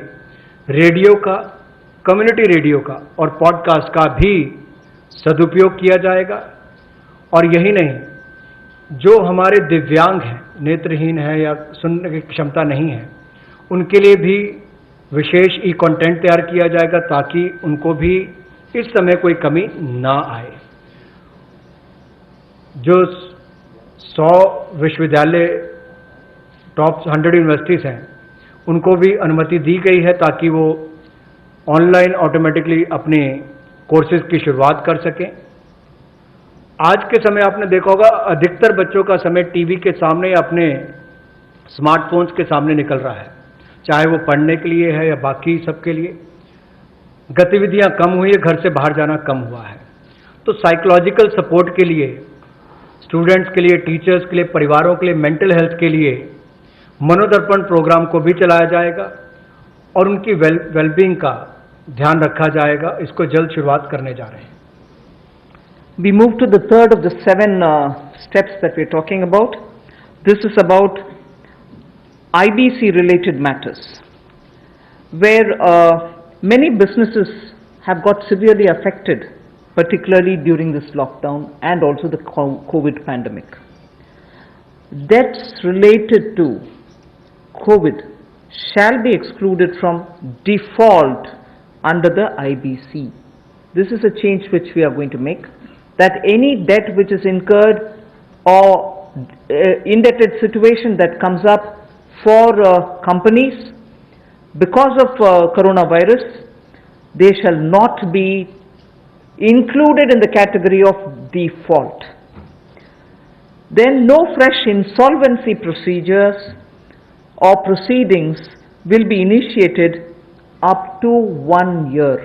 रेडियो का, कम्युनिटी रेडियो का और पॉडकास्ट का भी सदुपयोग किया जाएगा। और यही नहीं, जो हमारे दिव्यांग हैं, नेत्रहीन हैं या सुनने की क्षमता नहीं है, उनके लिए भी विशेष ई कंटेंट तैयार किया जाएगा ताकि उनको भी इस समय कोई कमी ना आए। जो 100 विश्वविद्यालय टॉप 100 यूनिवर्सिटीज़ हैं, उनको भी अनुमति दी गई है ताकि वो ऑनलाइन ऑटोमेटिकली अपने कोर्सेज की शुरुआत कर सकें। आज के समय आपने देखा होगा अधिकतर बच्चों का समय टीवी के सामने या अपने स्मार्टफोन्स के सामने निकल रहा है, चाहे वो पढ़ने के लिए है या बाकी सबके लिए। गतिविधियां कम हुई है, घर से बाहर जाना कम हुआ है। तो साइकोलॉजिकल सपोर्ट के लिए, स्टूडेंट्स के लिए, टीचर्स के लिए, परिवारों के लिए, मेंटल हेल्थ के लिए मनोदर्पण प्रोग्राम को भी चलाया जाएगा और उनकी वेलबींग का ध्यान रखा जाएगा। इसको जल्द शुरुआत करने जा रहे हैं। We move to the third of the 7 steps that we're talking about. This is about IBC related matters, where many businesses have got severely affected, particularly during this lockdown and also the COVID pandemic. Debts related to COVID shall be excluded from default under the IBC. This is a change which we are going to make, that any debt which is incurred or indebted situation that comes up for companies because of coronavirus, they shall not be included in the category of default. Then no fresh insolvency procedures or proceedings will be initiated up to 1 year.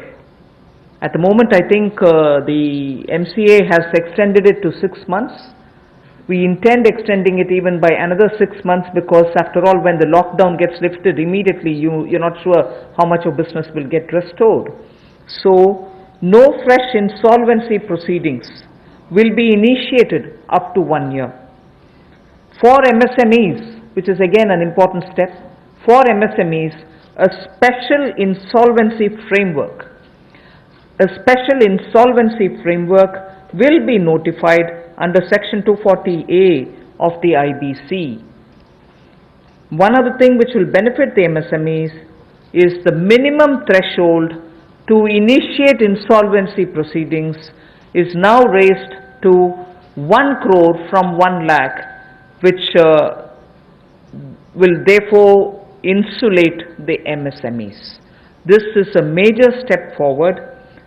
At the moment, I think the MCA has extended it to 6 months. We intend extending it even by another 6 months, because after all, when the lockdown gets lifted immediately, you're not sure how much of business will get restored. So, no fresh insolvency proceedings will be initiated up to 1 year. For MSMEs, which is again an important step, for MSMEs, a special insolvency framework will be notified under section 240A of the IBC. One other thing which will benefit the MSMEs is the minimum threshold to initiate insolvency proceedings is now raised to 1 crore from 1 lakh, which will therefore insulate the MSMEs. This is a major step forward,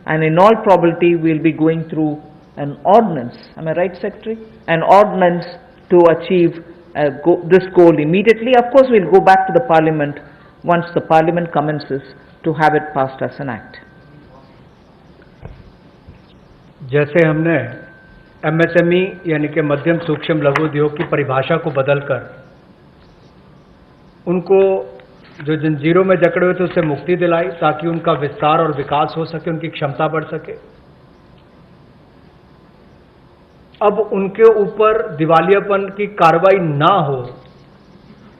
and in all probability we will be going through an ordinance, am I right, Secretary? An ordinance to achieve this goal immediately. Of course, we will go back to the Parliament once the Parliament commences to have it passed as an act. जैसे हमने MSME यानी कि मध्यम सूक्ष्म लघु उद्योग की परिभाषा को बदलकर उनको जो जंजीरों में जकड़े हुए थे उससे मुक्ति दिलाई ताकि उनका विस्तार और विकास हो सके, उनकी क्षमता बढ़ सके। अब उनके ऊपर दिवालियापन की कार्रवाई ना हो,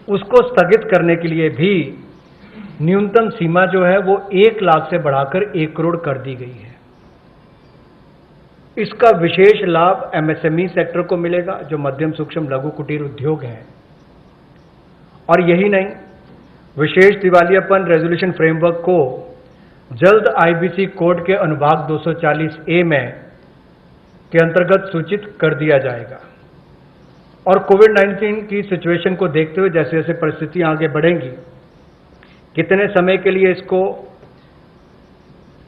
उसको स्थगित करने के लिए भी न्यूनतम सीमा जो है वो 1 लाख से बढ़ाकर 1 करोड़ कर दी गई है। इसका विशेष लाभ एमएसएमई सेक्टर को मिलेगा जो मध्यम सूक्ष्म लघु कुटीर उद्योग हैं। और यही नहीं, विशेष दिवालियापन रेजोल्यूशन फ्रेमवर्क को जल्द आईबीसी कोड के अनुभाग 240A में के अंतर्गत सूचित कर दिया जाएगा। और कोविड-19 की सिचुएशन को देखते हुए जैसे जैसे परिस्थितियां आगे बढ़ेंगी, कितने समय के लिए इसको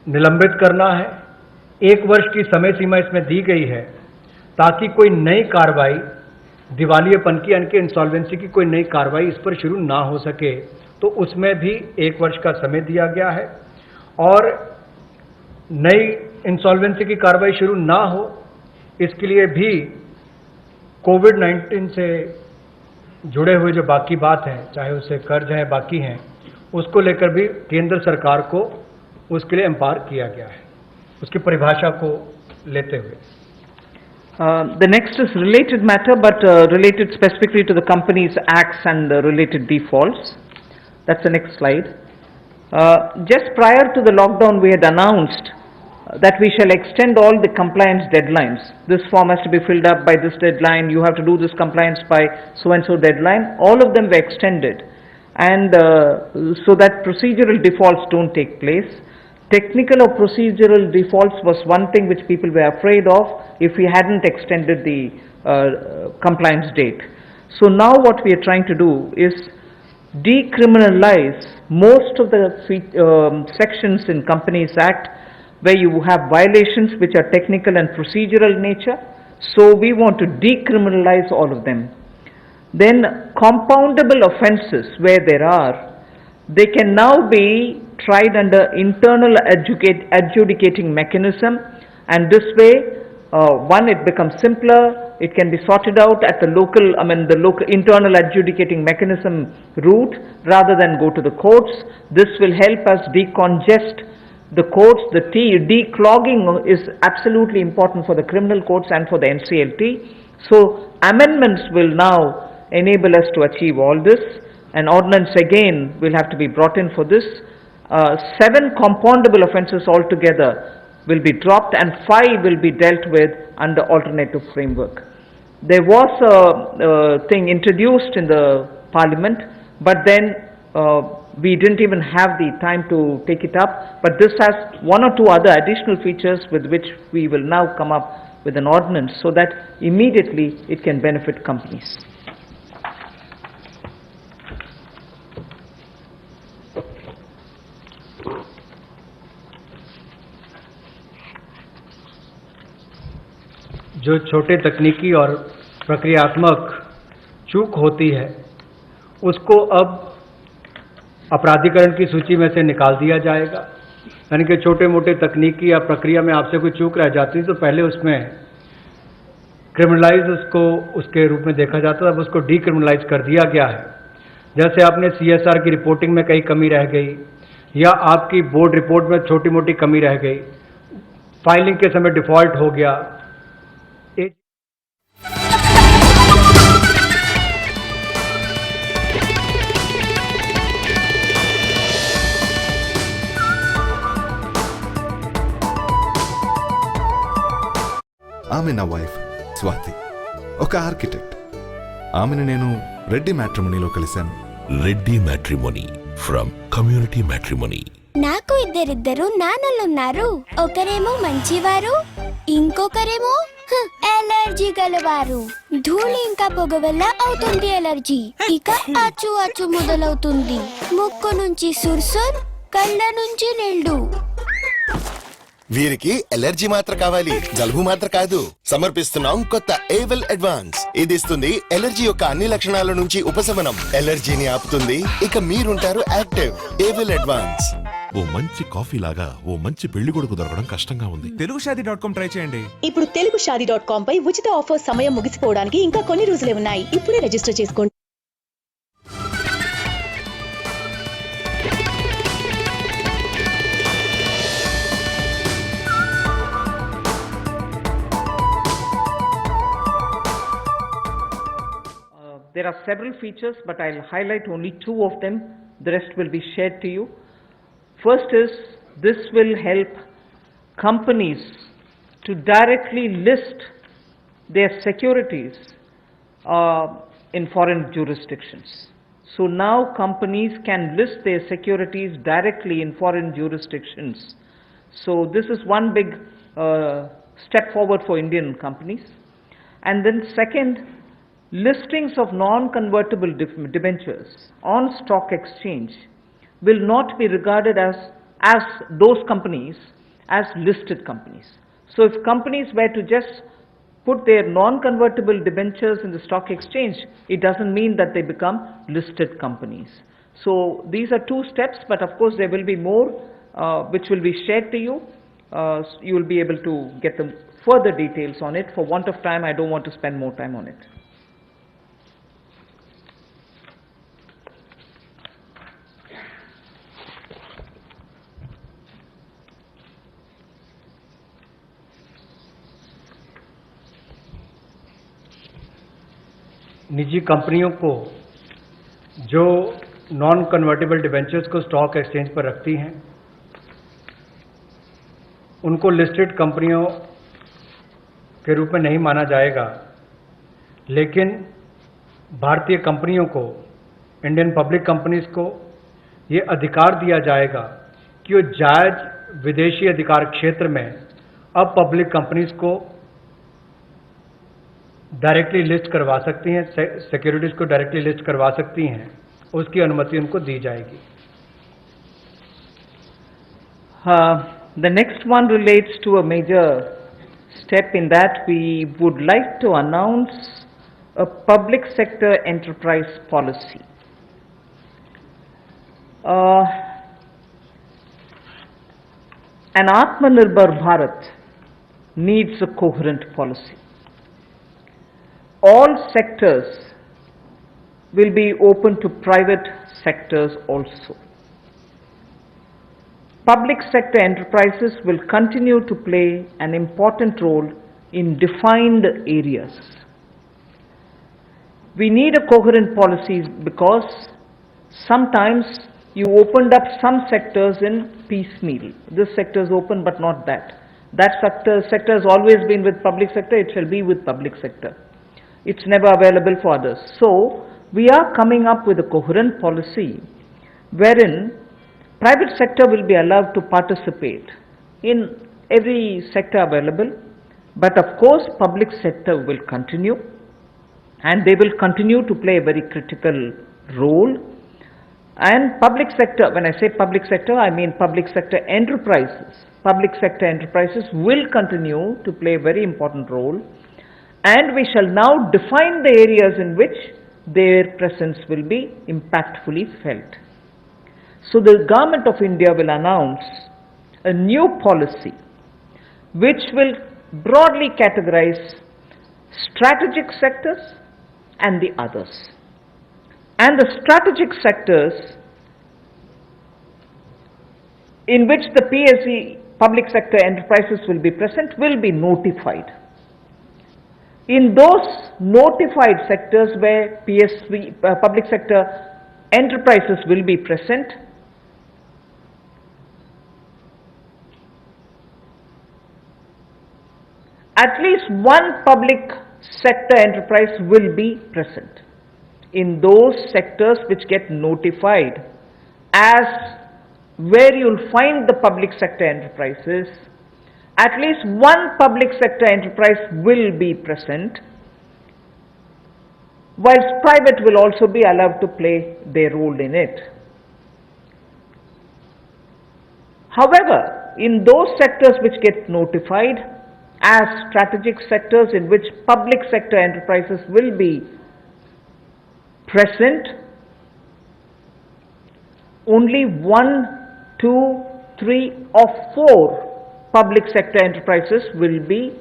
निलंबित करना है, 1 वर्ष की समय सीमा इसमें दी गई है ताकि कोई नई कार्रवाई दिवालियापन की यानी कि इंसॉल्वेंसी की कोई नई कार्रवाई इस पर शुरू ना हो सके, तो उसमें भी 1 वर्ष का समय दिया गया है। और नई इंसॉल्वेंसी की कार्रवाई शुरू ना हो इसके लिए भी कोविड-19 से जुड़े हुए जो बाकी बात हैं, चाहे उससे कर्ज है बाकी हैं, उसको लेकर भी केंद्र सरकार को उसके लिए एम्पावर किया गया है, उसकी परिभाषा को लेते हुए। The next is related matter, but related specifically to the Companies Acts and related defaults. That's the next slide. Just prior to the lockdown, we had announced that we shall extend all the compliance deadlines. This form has to be filled up by this deadline. You have to do this compliance by so-and-so deadline. All of them were extended, and so that procedural defaults don't take place. Technical or procedural defaults was one thing which people were afraid of if we hadn't extended the compliance date. So now what we are trying to do is decriminalize most of the sections in Companies Act where you have violations which are technical and procedural nature. So we want to decriminalize all of them. Then compoundable offences where there are, they can now be tried under internal adjudicating mechanism, and this way one, it becomes simpler, it can be sorted out at the local internal adjudicating mechanism route rather than go to the courts. This will help us decongest the courts. The declogging is absolutely important for the criminal courts and for the NCLT. So amendments will now enable us to achieve all this. An ordinance again will have to be brought in for this. 7 compoundable offences altogether will be dropped and 5 will be dealt with under alternative framework. There was a thing introduced in the Parliament, but then we didn't even have the time to take it up. But this has 1 or 2 other additional features with which we will now come up with an ordinance so that immediately it can benefit companies. जो छोटे तकनीकी और प्रक्रियात्मक चूक होती है उसको अब अपराधीकरण की सूची में से निकाल दिया जाएगा। यानी कि छोटे मोटे तकनीकी या प्रक्रिया में आपसे कोई चूक रह जाती है तो पहले उसमें क्रिमिनलाइज उसको उसके रूप में देखा जाता था, अब उसको डीक्रिमिनलाइज कर दिया गया है। जैसे आपने CSR की रिपोर्टिंग में कहीं कमी रह गई या आपकी बोर्ड रिपोर्ट में छोटी मोटी कमी रह गई, फाइलिंग के समय डिफॉल्ट हो गया, ఆమె నా వైఫ్ స్వాతి, ఒక ఆర్కిటెక్ట్. ఆమెను నేను రెడ్డి మ్యాట్రిమోనీలో కలిశాను. Reddy matrimony from community matrimony. నాకు ఇద్దరిద్దరు నాన్నలున్నారు. ఒకరేమో మంచివారు, ఇంకొకరేమో ఎలర్జీ గలవారు. ధూళి ఇంకా పొగ వల్ల అవుతుంది ఎలర్జీ. ఇక అచ్చు అచ్చు మొదలవుతుంది. ముక్కు నుంచి సుర్సుర్, కళ్ళ నుంచి నీళ్లు. వీరికి ఎలర్జీ మాత్ర కావాలి, జలుబు మాత్ర కాదు. సమర్పిస్తున్నాం కొత్త ఏవెల్ అడ్వాన్స్. ఇది ఇస్తుంది ఎలర్జీ యొక్క అన్ని లక్షణాల నుంచి ఉపశమనం, ఎలర్జీని ఆపుతుంది. ఇక మీరుంటారు యాక్టివ్. ఏవెల్ అడ్వాన్స్. ఓ మంచి కాఫీ లాగా ఓ మంచి పెళ్లి కొడుకు దొరకడం కష్టంగా ఉంది. telugushadi.com ట్రై చేయండి. ఇప్పుడు telugushadi.com పై ఉచిత ఆఫర్ సమయం ముగిసిపోవడానికి ఇంకా కొన్ని రోజులే ఉన్నాయి. ఇప్పుడే రిజిస్టర్ చేసుకోండి. There are several features, but I'll highlight only two of them. The rest will be shared to you. First is, this will help companies to directly list their securities in foreign jurisdictions. So now companies can list their securities directly in foreign jurisdictions. So this is one big step forward for Indian companies. And then second, listings of non-convertible debentures on stock exchange will not be regarded as those companies as listed companies. So if companies were to just put their non-convertible debentures in the stock exchange, it doesn't mean that they become listed companies. So these are two steps, but of course there will be more which will be shared to you. You will be able to get the further details on it. For want of time, I don't want to spend more time on it. निजी कंपनियों को जो non convertible debentures को stock exchange पर रखती हैं, उनको listed कंपनियों के रूप में नहीं माना जाएगा, लेकिन भारतीय कंपनियों को, इंडियन पब्लिक कंपनीज को ये अधिकार दिया जाएगा कि वो जायज विदेशी अधिकार क्षेत्र में अब पब्लिक कंपनीज को डायरेक्टली लिस्ट करवा सकती हैं, सिक्योरिटीज को डायरेक्टली लिस्ट करवा सकती हैं, उसकी अनुमति उनको दी जाएगी. The next one relates to a major step in that we would like to announce a public sector enterprise policy. An Atmanirbhar Bharat needs a coherent policy. All sectors will be open to private sectors also. Public sector enterprises will continue to play an important role in defined areas. We need a coherent policy because sometimes you opened up some sectors in piecemeal. This sector is open but not that. That sector has always been with public sector, it shall be with public sector. It's never available for others. So, we are coming up with a coherent policy wherein private sector will be allowed to participate in every sector available, but of course public sector will continue, and they will continue to play a very critical role. And public sector, when I say public sector, I mean public sector enterprises. Public sector enterprises will continue to play a very important role, and we shall now define the areas in which their presence will be impactfully felt. So the Government of India will announce a new policy which will broadly categorize strategic sectors and the others. And the strategic sectors in which the PSE, public sector enterprises, will be present will be notified. In those notified sectors where PSV, public sector enterprises will be present, at least one public sector enterprise will be present. In those sectors which get notified as where you'll find the public sector enterprises, at least one public sector enterprise will be present, whilst private will also be allowed to play their role in it. However, in those sectors which get notified as strategic sectors in which public sector enterprises will be present, only 1, 2, 3 or 4 public sector enterprises will be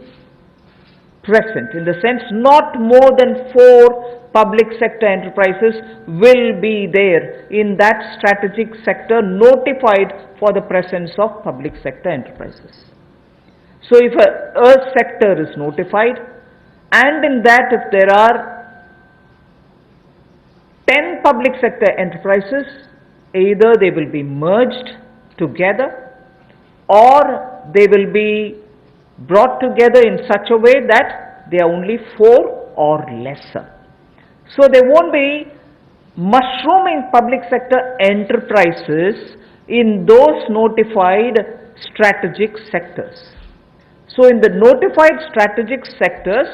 present. In the sense, not more than 4 public sector enterprises will be there in that strategic sector notified for the presence of public sector enterprises. So if a sector is notified, and in that if there are 10 public sector enterprises, either they will be merged together or they will be brought together in such a way that they are only 4 or lesser. So there won't be mushrooming public sector enterprises in those notified strategic sectors. So in the notified strategic sectors,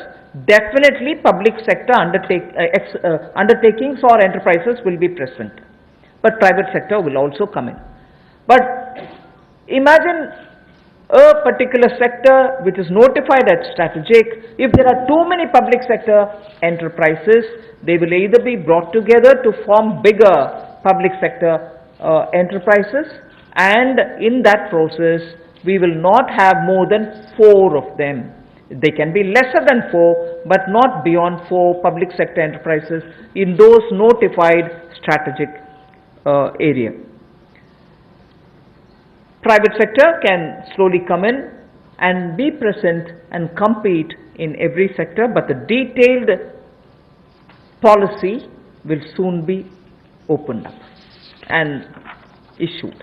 definitely public sector undertakings or enterprises will be present, but private sector will also come in. But imagine a particular sector which is notified as strategic. If there are too many public sector enterprises, they will either be brought together to form bigger public sector enterprises, and in that process we will not have more than 4 of them. They can be lesser than 4, but not beyond 4 public sector enterprises in those notified strategic area. Private sector can slowly come in and be present and compete in every sector, but the detailed policy will soon be opened up and issued.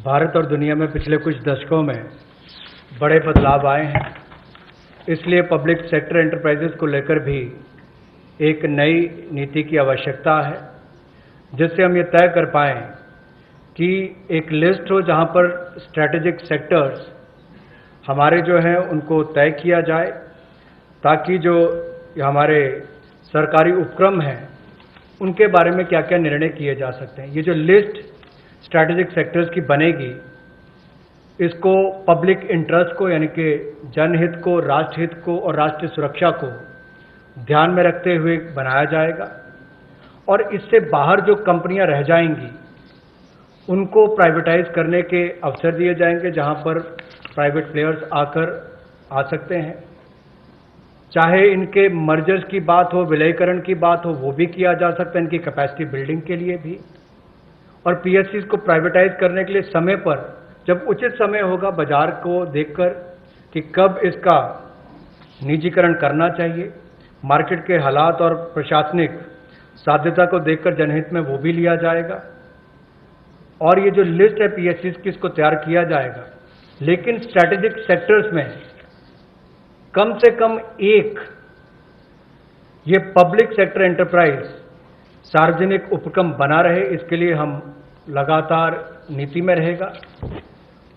Bharat और दुनिया में पिछले कुछ दशकों में बड़े बदलाव आए हैं, इसलिए पब्लिक सेक्टर एंटरप्राइजेस को लेकर भी एक नई नीति की आवश्यकता है, जिससे हम ये तय कर पाएँ कि एक लिस्ट हो जहाँ पर स्ट्रैटेजिक सेक्टर्स हमारे जो हैं उनको तय किया जाए, ताकि जो हमारे सरकारी उपक्रम हैं उनके बारे में क्या क्या निर्णय किए जा सकते हैं। ये जो लिस्ट स्ट्रैटेजिक सेक्टर्स की बनेगी, इसको पब्लिक इंटरेस्ट को यानी कि जनहित को, राष्ट्रहित को और राष्ट्रीय सुरक्षा को ध्यान में रखते हुए बनाया जाएगा, और इससे बाहर जो कंपनियां रह जाएंगी उनको प्राइवेटाइज करने के अवसर दिए जाएंगे, जहां पर प्राइवेट प्लेयर्स आकर आ सकते हैं। चाहे इनके मर्जर्स की बात हो, विलयीकरण की बात हो, वो भी किया जा सकता है, इनकी कैपेसिटी बिल्डिंग के लिए भी। और पीएससीज को प्राइवेटाइज करने के लिए समय पर, जब उचित समय होगा, बाजार को देखकर कि कब इसका निजीकरण करना चाहिए, मार्केट के हालात और प्रशासनिक साध्यता को देखकर जनहित में वो भी लिया जाएगा। और ये जो लिस्ट है पीएससीज की, इसको तैयार किया जाएगा, लेकिन स्ट्रैटेजिक सेक्टर्स में कम से कम एक ये पब्लिक सेक्टर एंटरप्राइज सार्वजनिक उपक्रम बना रहे, इसके लिए हम लगातार नीति में रहेगा,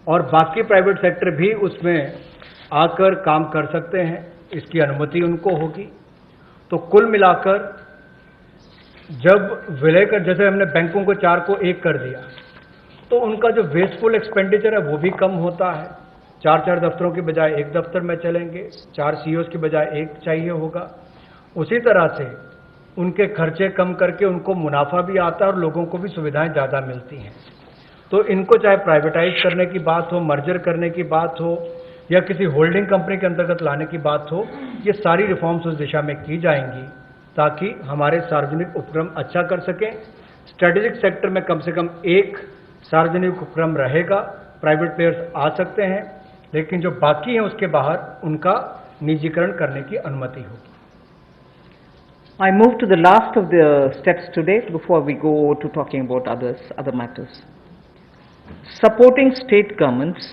और बाकी प्राइवेट सेक्टर भी उसमें आकर काम कर सकते हैं, इसकी अनुमति उनको होगी। तो कुल मिलाकर जब विलय कर, जैसे हमने बैंकों को 4 को 1 कर दिया, तो उनका जो वेस्टफुल एक्सपेंडिचर है वो भी कम होता है। 4 दफ्तरों की बजाय 1 दफ्तर में चलेंगे, 4 सीईओज की बजाय 1 चाहिए होगा। उसी तरह से उनके खर्चे कम करके उनको मुनाफा भी आता है और लोगों को भी सुविधाएं ज़्यादा मिलती हैं। तो इनको चाहे प्राइवेटाइज करने की बात हो, मर्जर करने की बात हो, या किसी होल्डिंग कंपनी के अंतर्गत लाने की बात हो, ये सारी रिफॉर्म्स उस दिशा में की जाएंगी, ताकि हमारे सार्वजनिक उपक्रम अच्छा कर सकें। स्ट्रेटेजिक सेक्टर में कम से कम एक सार्वजनिक उपक्रम रहेगा, प्राइवेट प्लेयर्स आ सकते हैं, लेकिन जो बाकी हैं उसके बाहर उनका निजीकरण करने की अनुमति होगी। I move to the last of the steps today before we go to talking about other matters. Supporting state governments.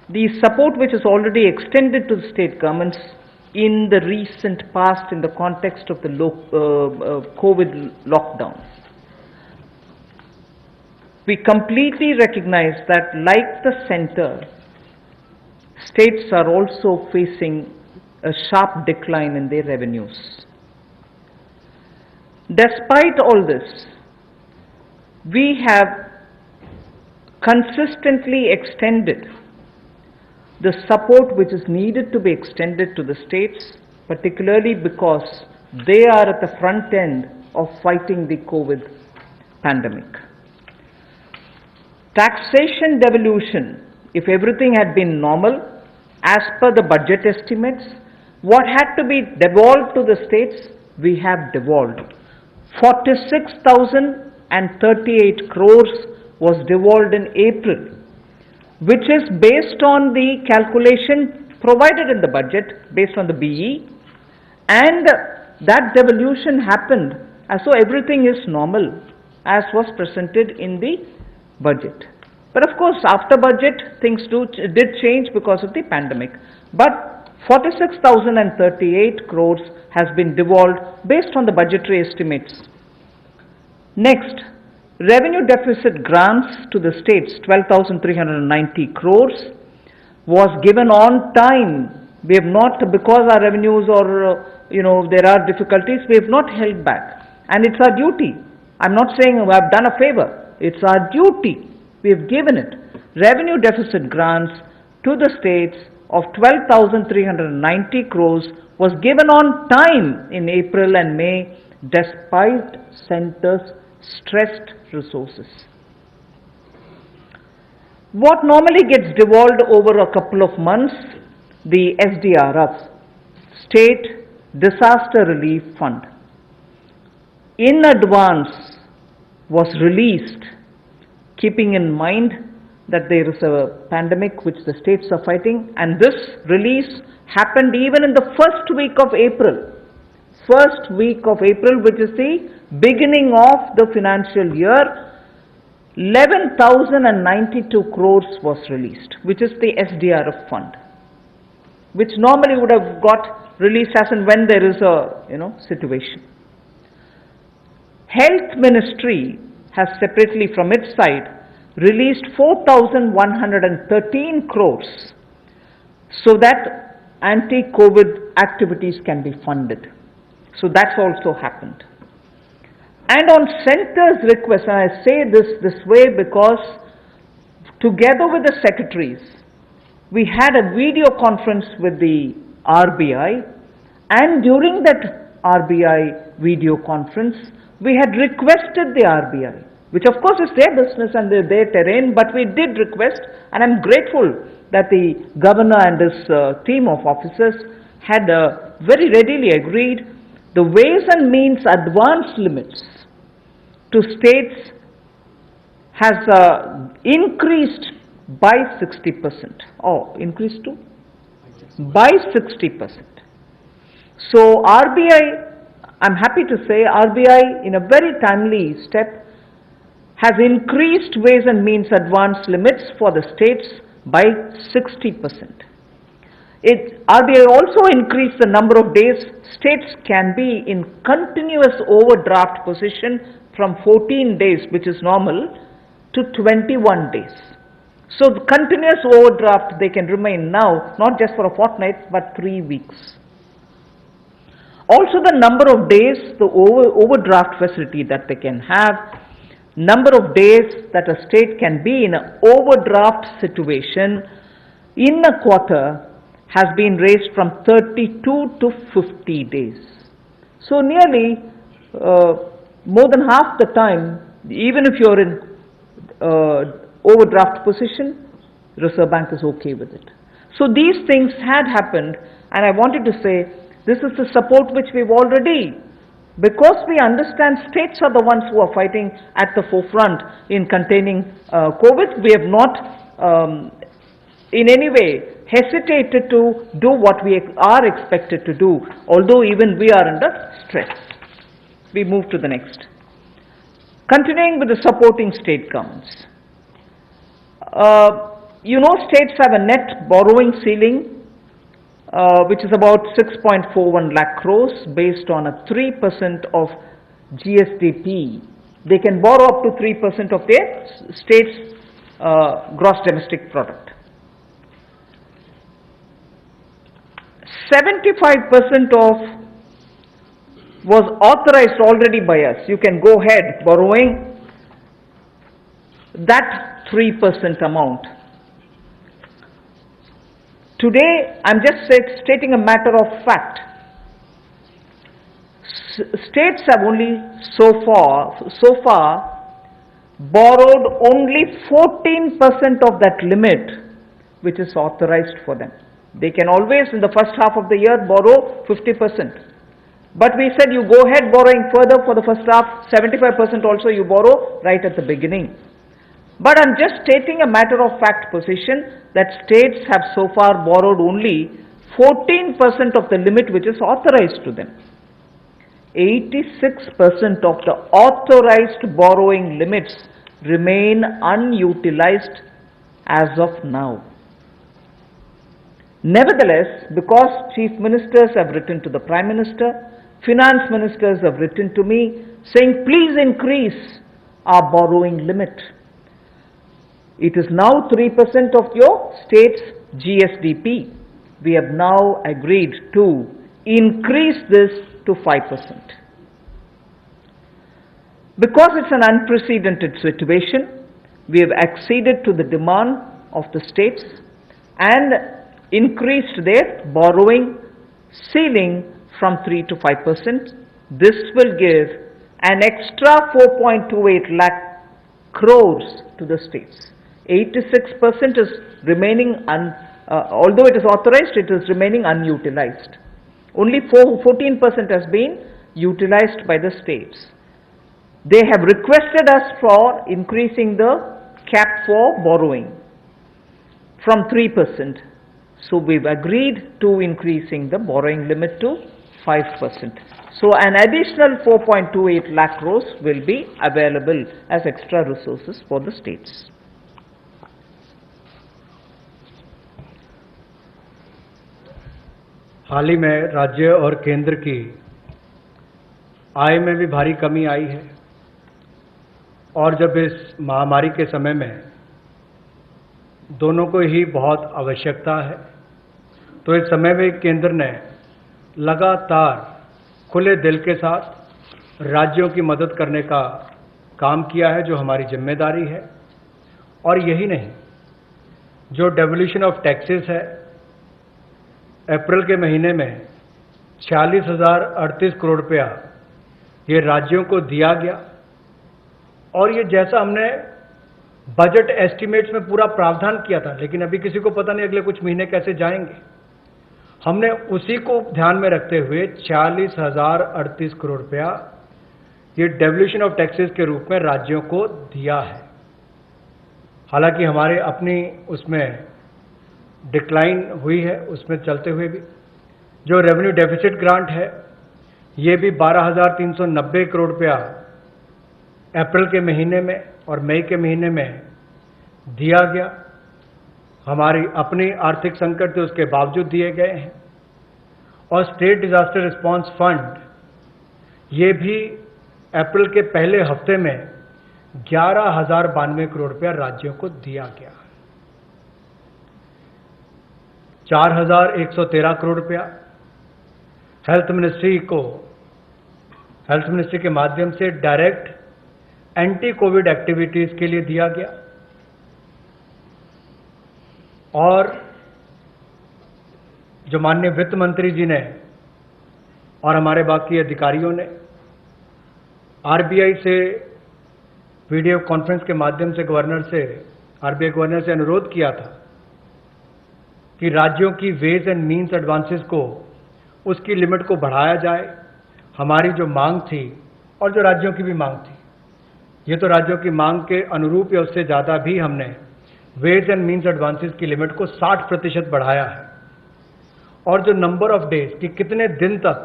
The support which is already extended to the state governments in the recent past in the context of the COVID lockdown. We completely recognize that, like the center, states are also facing a sharp decline in their revenues. Despite all this, we have consistently extended the support which is needed to be extended to the states, particularly because they are at the front end of fighting the COVID pandemic. Taxation devolution, if everything had been normal, as per the budget estimates, what had to be devolved to the states, we have devolved. 46,038 crores was devolved in April, which is based on the calculation provided in the budget, based on the BE, and that devolution happened as though everything is normal, as was presented in the budget. But of course, after budget, things did change because of the pandemic. But 46,038 crores has been devolved based on the budgetary estimates. Next, revenue deficit grants to the states, 12,390 crores, was given on time. We have not, because our revenues or, there are difficulties, we have not held back. And it's our duty. I'm not saying we have done a favor. It's our duty. We have given it. Revenue deficit grants to the states of 12,390 crores was given on time in April and May, despite centers' stressed resources. What normally gets devolved over a couple of months, the SDRF, State Disaster Relief Fund, in advance was released, keeping in mind that there is a pandemic which the states are fighting, and this release happened even in the first week of April. First week of April, which is the beginning of the financial year, 11,092 crores was released, which is the SDRF fund, which normally would have got released as and when there is a situation. Health Ministry has separately from its side released 4,113 crores so that anti-COVID activities can be funded. So that's also happened. And on center's request, and I say this way because together with the secretaries, we had a video conference with the RBI, and during that RBI video conference, we had requested the RBI, which of course is their business and their terrain, but we did request, and I'm grateful that the governor and his team of officers had very readily agreed the ways and means advance limits to states has increased by 60%. Oh, increased to? By 60%. So RBI, I'm happy to say, RBI in a very timely step has increased ways and means advance limits for the states by 60%. RBI also increased the number of days states can be in continuous overdraft position from 14 days, which is normal, to 21 days. So the continuous overdraft they can remain now, not just for a fortnight, but 3 weeks. Also the number of days, the overdraft facility that they can have, number of days that a state can be in an overdraft situation in a quarter has been raised from 32 to 50 days. So nearly more than half the time, even if you're in overdraft position, Reserve Bank is okay with it. So these things had happened, and I wanted to say this is the support which we've already, because we understand states are the ones who are fighting at the forefront in containing COVID. We have not in any way hesitated to do what we are expected to do, although even we are under stress. We move to the next. Continuing with the supporting state governments. States have a net borrowing ceiling which is about 6.41 lakh crores based on a 3% of GSDP. They can borrow up to 3% of their state's gross domestic product. 75% of was authorized already by us. You can go ahead borrowing that 3% amount. Today, I'm just stating a matter of fact. States have only so far borrowed only 14% of that limit which is authorized for them. They can always in the first half of the year borrow 50%. But we said you go ahead borrowing further for the first half, 75% also you borrow right at the beginning. But I'm just stating a matter of fact position that states have so far borrowed only 14% of the limit which is authorized to them. 86% of the authorized borrowing limits remain unutilized as of now. Nevertheless, because chief ministers have written to the Prime Minister, finance ministers have written to me saying, please increase our borrowing limit. It is now 3% of your state's GSDP. We have now agreed to increase this to 5%. Because it's an unprecedented situation, we have acceded to the demand of the states and increased their borrowing ceiling from 3 to 5%. This will give an extra 4.28 lakh crores to the states. 86% is remaining, although it is authorized, it is remaining unutilized. Only 14% has been utilized by the states. They have requested us for increasing the cap for borrowing from 3%. So we've agreed to increasing the borrowing limit to 5%. So an additional 4.28 lakh crores will be available as extra resources for the states. हाल ही में राज्य और केंद्र की आय में भी भारी कमी आई है और जब इस महामारी के समय में दोनों को ही बहुत आवश्यकता है तो इस समय में केंद्र ने लगातार खुले दिल के साथ राज्यों की मदद करने का काम किया है, जो हमारी जिम्मेदारी है। और यही नहीं, जो डेवोल्यूशन ऑफ टैक्सेस है, अप्रैल के महीने में 46,038 करोड़ रुपया ये राज्यों को दिया गया। और ये जैसा हमने बजट एस्टिमेट्स में पूरा प्रावधान किया था, लेकिन अभी किसी को पता नहीं अगले कुछ महीने कैसे जाएंगे, हमने उसी को ध्यान में रखते हुए 46,038 करोड़ रुपया ये डेवोल्यूशन ऑफ टैक्सेस के रूप में राज्यों को दिया है। हालांकि हमारे अपनी उसमें डिक्लाइन हुई है, उसमें चलते हुए भी जो रेवेन्यू डेफिसिट ग्रांट है ये भी 12,390 करोड़ रुपया अप्रैल के महीने में और मई के महीने में दिया गया। हमारी अपनी आर्थिक संकट थे उसके बावजूद दिए गए हैं। और स्टेट डिजास्टर रिस्पांस फंड ये भी अप्रैल के पहले हफ्ते में 11,092 करोड़ रुपया राज्यों को दिया गया। 4,113 करोड़ रुपया हेल्थ मिनिस्ट्री के माध्यम से डायरेक्ट एंटी कोविड एक्टिविटीज के लिए दिया गया। और जो माननीय वित्त मंत्री जी ने और हमारे बाकी अधिकारियों ने आरबीआई से वीडियो कॉन्फ्रेंस के माध्यम से आरबीआई गवर्नर से अनुरोध किया था कि राज्यों की वेज एंड मीन्स एडवांसेस को उसकी लिमिट को बढ़ाया जाए। हमारी जो मांग थी और जो राज्यों की भी मांग थी, ये तो राज्यों की मांग के अनुरूप या उससे ज़्यादा भी हमने वेज एंड मीन्स एडवांसेस की लिमिट को 60% बढ़ाया है। और जो नंबर ऑफ डेज कि कितने दिन तक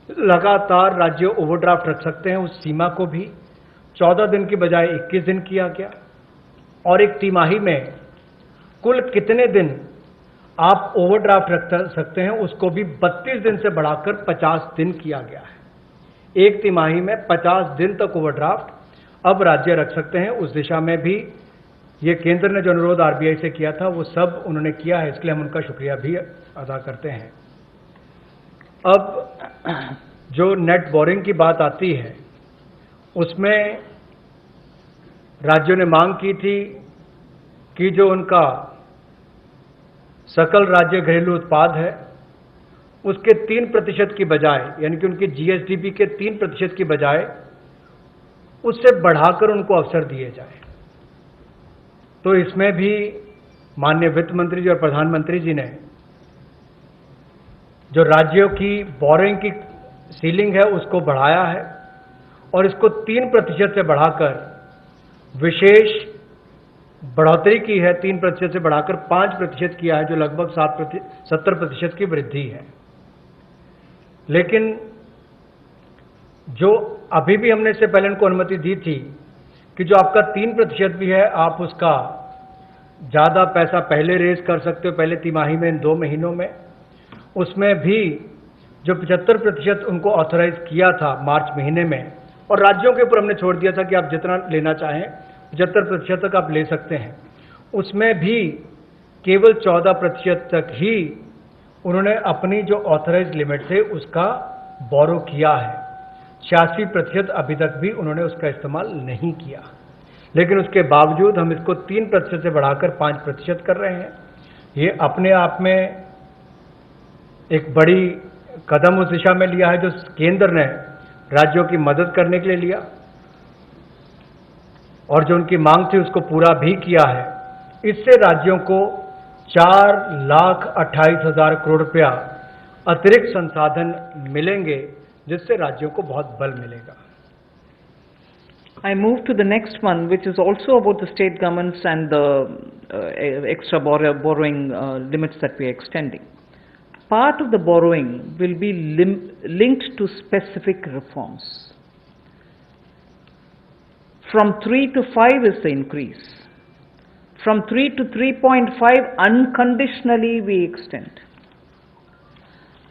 लगातार राज्य ओवरड्राफ्ट रख सकते हैं, उस सीमा को भी 14 दिन की बजाय 21 दिन किया गया। और एक तिमाही में कुल कितने दिन आप ओवरड्राफ्ट रख सकते हैं उसको भी 32 दिन से बढ़ाकर 50 दिन किया गया है। एक तिमाही में 50 दिन तक ओवरड्राफ्ट अब राज्य रख सकते हैं। उस दिशा में भी ये केंद्र ने जो अनुरोध आरबीआई से किया था वो सब उन्होंने किया है, इसलिए हम उनका शुक्रिया भी अदा करते हैं। अब जो नेट बोरिंग की बात आती है उसमें राज्यों ने मांग की थी कि जो उनका सकल राज्य घरेलू उत्पाद है उसके 3% की बजाय, यानी कि उनके जीएसडीपी के 3% की बजाय उससे बढ़ाकर उनको अवसर दिए जाए। तो इसमें भी माननीय वित्त मंत्री जी और प्रधानमंत्री जी ने जो राज्यों की बोरिंग की सीलिंग है उसको बढ़ाया है और इसको 3% से बढ़ाकर विशेष बढ़ोतरी की है। 3% से बढ़ाकर 5% किया है, जो लगभग 70% की वृद्धि है। लेकिन जो अभी भी हमने इससे पहले उनको अनुमति दी थी कि जो आपका 3% भी है आप उसका ज़्यादा पैसा पहले रेज कर सकते हो, पहले तिमाही में, इन 2 महीनों में। उसमें भी जो 75% उनको ऑथराइज किया था मार्च महीने में, और राज्यों के ऊपर हमने छोड़ दिया था कि आप जितना लेना चाहें 75% तक आप ले सकते हैं, उसमें भी केवल 14% तक ही उन्होंने अपनी जो ऑथराइज लिमिट थे उसका बोरो किया है। 86% अभी तक भी उन्होंने उसका इस्तेमाल नहीं किया। लेकिन उसके बावजूद हम इसको 3% से बढ़ाकर 5% कर रहे हैं। ये अपने आप में एक बड़ी कदम उस दिशा में लिया है जो केंद्र ने राज्यों की मदद करने के लिए लिया, और जो उनकी मांग थी उसको पूरा भी किया है। इससे राज्यों को 4,28,000 करोड़ रुपया अतिरिक्त संसाधन मिलेंगे, जिससे राज्यों को बहुत बल मिलेगा। I move to the next one, which is also about the state governments and the extra borrowing limits that we are extending. Part of the borrowing will be linked to specific reforms. From 3 to 5 is the increase. From 3 to 3.5 unconditionally we extend.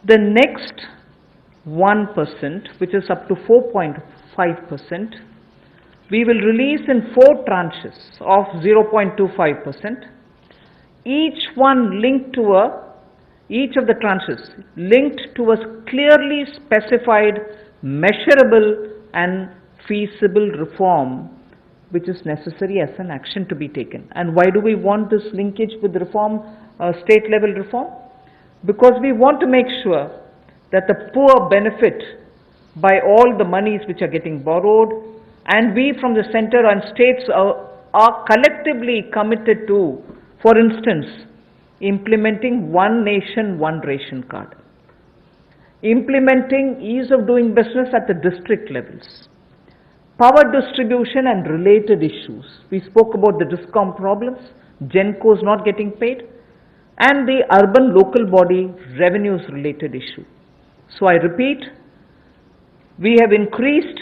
The next 1%, which is up to 4.5%, we will release in 4 tranches of 0.25%, each one linked to each of the tranches linked to a clearly specified, measurable and feasible reform which is necessary as an action to be taken. And why do we want this linkage with reform, state level reform? Because we want to make sure that the poor benefit by all the monies which are getting borrowed, and we from the center and states are collectively committed to, for instance, implementing one nation, one ration card, implementing ease of doing business at the district levels, power distribution and related issues. We spoke about the DISCOM problems, GENCOs not getting paid, and the urban local body revenues related issue. So I repeat, we have increased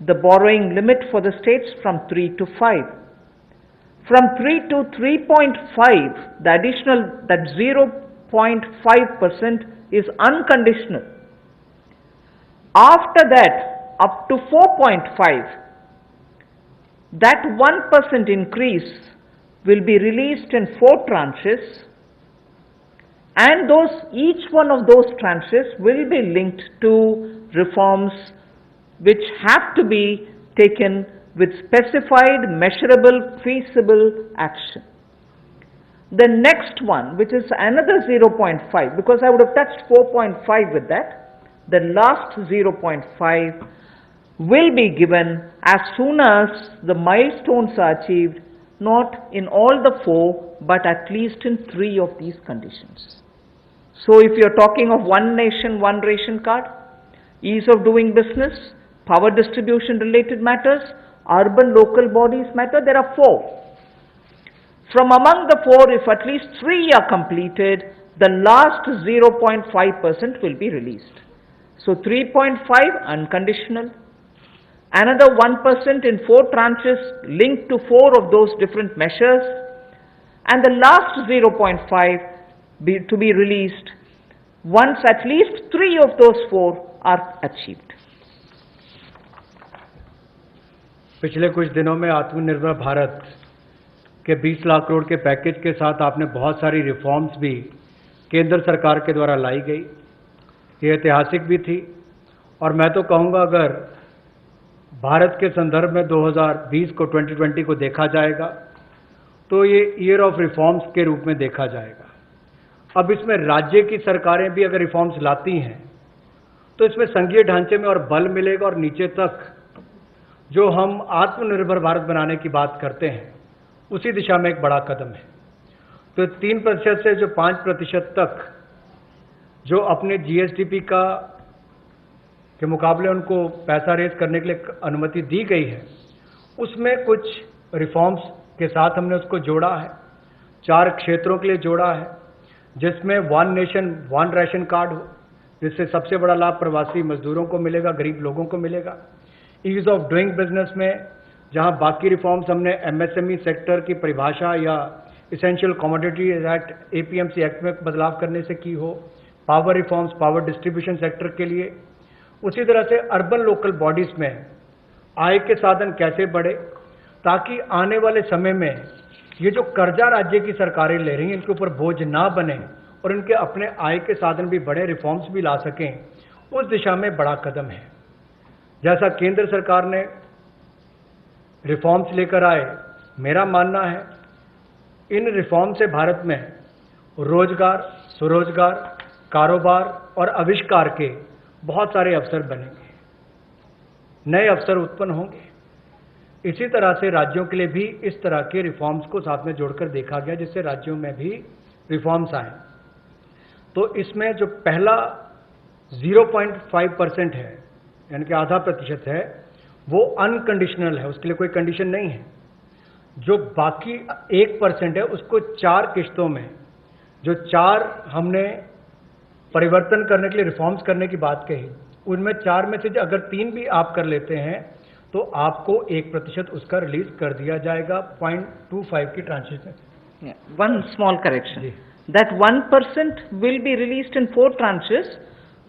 the borrowing limit for the states from 3 to 5. From 3 to 3.5, the additional, that 0.5% is unconditional. After that, up to 4.5, that 1% increase will be released in 4 tranches, and each one of those tranches will be linked to reforms which have to be taken with specified, measurable, feasible action. The next one, which is another 0.5, because I would have touched 4.5 with that, the last 0.5 will be given as soon as the milestones are achieved, not in all the 4, but at least in 3 of these conditions. So if you're talking of one nation, one ration card, ease of doing business, power distribution related matters, urban local bodies matter, there are 4. From among the 4, if at least 3 are completed, the last 0.5% will be released. So 3.5 unconditional, another 1% in 4 tranches linked to 4 of those different measures, and the last 0.5 to be released once at least 3 of those 4 are achieved. पिछले कुछ दिनों में आत्मनिर्भर भारत के 20 लाख करोड़ के package के साथ आपने बहुत सारी रिफॉर्म्स भी केंद्र सरकार के द्वारा लाई गई। ये ऐतिहासिक भी थी और मैं तो कहूँगा अगर भारत के संदर्भ में 2020 को 2020 को देखा जाएगा तो ये ईयर ऑफ रिफॉर्म्स के रूप में देखा जाएगा। अब इसमें राज्य की सरकारें भी अगर रिफॉर्म्स लाती हैं तो इसमें संघीय ढांचे में और बल मिलेगा और नीचे तक जो हम आत्मनिर्भर भारत बनाने की बात करते हैं उसी दिशा में एक बड़ा कदम है। तो 3% से जो 5% तक जो अपने जीएसडीपी का के मुकाबले उनको पैसा रेज करने के लिए अनुमति दी गई है, उसमें कुछ रिफॉर्म्स के साथ हमने उसको जोड़ा है। 4 क्षेत्रों के लिए जोड़ा है, जिसमें one nation one ration card हो, जिससे सबसे बड़ा लाभ प्रवासी मजदूरों को मिलेगा, गरीब लोगों को मिलेगा। ईज ऑफ डूइंग बिजनेस में जहां बाकी रिफॉर्म्स हमने एमएसएमई सेक्टर की परिभाषा या essential commodity act APMC act में बदलाव करने से की हो, power reforms power distribution sector के लिए, उसी तरह से अर्बन लोकल बॉडीज में आय के साधन कैसे बढ़े ताकि आने वाले समय में ये जो कर्जा राज्य की सरकारें ले रही हैं इनके ऊपर बोझ ना बने और इनके अपने आय के साधन भी बढ़े, रिफॉर्म्स भी ला सकें, उस दिशा में बड़ा कदम है। जैसा केंद्र सरकार ने रिफॉर्म्स लेकर आए, मेरा मानना है इन रिफॉर्म से भारत में रोजगार, स्वरोजगार, कारोबार और आविष्कार के बहुत सारे अवसर बनेंगे, नए अवसर उत्पन्न होंगे। इसी तरह से राज्यों के लिए भी इस तरह के रिफॉर्म्स को साथ में जोड़कर देखा गया जिससे राज्यों में भी रिफॉर्म्स आए। तो इसमें जो पहला 0.5% है यानी कि आधा प्रतिशत है वो अनकंडीशनल है, उसके लिए कोई कंडीशन नहीं है। जो बाकी 1% है उसको 4 किश्तों में, जो 4 हमने परिवर्तन करने के लिए रिफॉर्म्स करने की बात कही, उनमें 4 में से अगर 3 भी आप कर लेते हैं तो आपको 1% उसका रिलीज कर दिया जाएगा 0.25 की translation. Yeah. One small correction. That 1% will be released in 4 tranches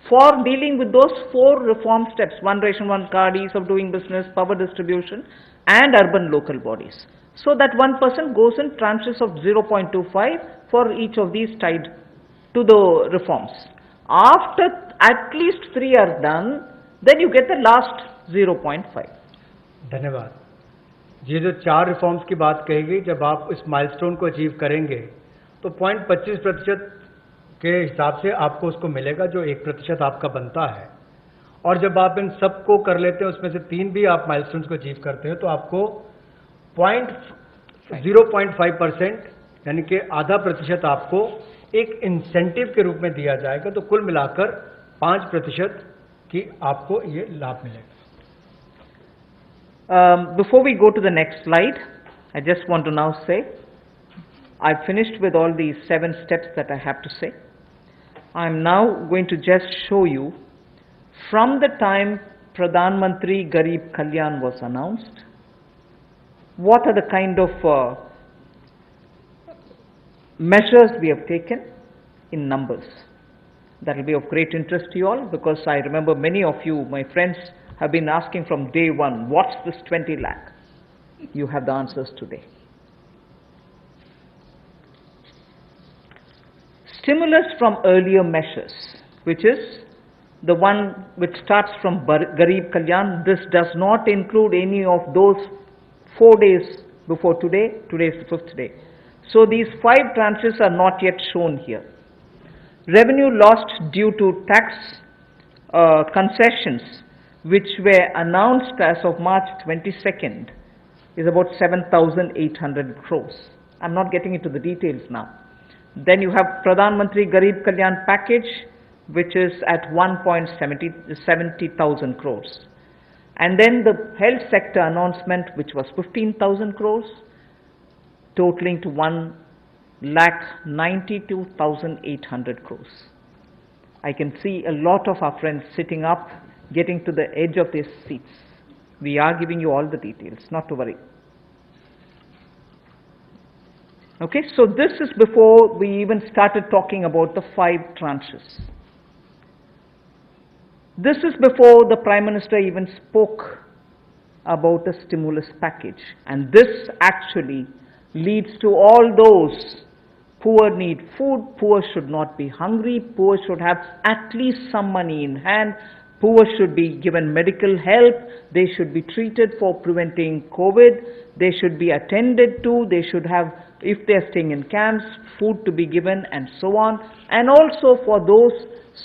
for dealing with those 4 reform steps: one ration, one card, ease of doing business, power distribution, and urban local bodies. So that 1% goes in tranches of 0.25 for each of these tied to the reforms. After at least 3 are done, then you get the last 0.5. धन्यवाद। ये जो 4 reforms की बात कही गई, जब आप इस माइलस्टोन को अचीव करेंगे तो 0.25% के हिसाब से आपको उसको मिलेगा जो 1% आपका बनता है। और जब आप इन सब को कर लेते हैं, उसमें से 3 भी आप माइलस्टोन्स को अचीव करते हैं, तो आपको 0.5% यानी कि आधा प्रतिशत आपको एक इंसेंटिव के रूप में दिया जाएगा। तो कुल मिलाकर 5% की आपको ये लाभ मिलेगा। Before we go to the next slide, I just want to now say, I've finished with all these 7 steps that I have to say. I'm now going to just show you from the time Pradhan Mantri Garib Kalyan was announced, what are the kind of measures we have taken in numbers. That will be of great interest to you all, because I remember many of you, my friends, have been asking from day one, what's this 20 lakh? You have the answers today. Stimulus from earlier measures, which is the one which starts from Garib Kalyan. This does not include any of those 4 days before today. Today is the 5th day. So these 5 tranches are not yet shown here. Revenue lost due to tax concessions, which were announced as of March 22nd, is about 7,800 crores. I'm not getting into the details now. Then you have Pradhan Mantri Garib Kalyan package, which is at 1.70,000 crores. And then the health sector announcement, which was 15,000 crores, totaling to 1,92,800 crores. I can see a lot of our friends sitting up, getting to the edge of their seats. We are giving you all the details, not to worry. Okay, so this is before we even started talking about the 5 tranches. This is before the Prime Minister even spoke about a stimulus package. And this actually leads to all those poor need food, poor should not be hungry, poor should have at least some money in hand, Poor should be given medical help. They should be treated for preventing COVID. They should be attended to. They should have, if they are staying in camps, food to be given and so on. And also for those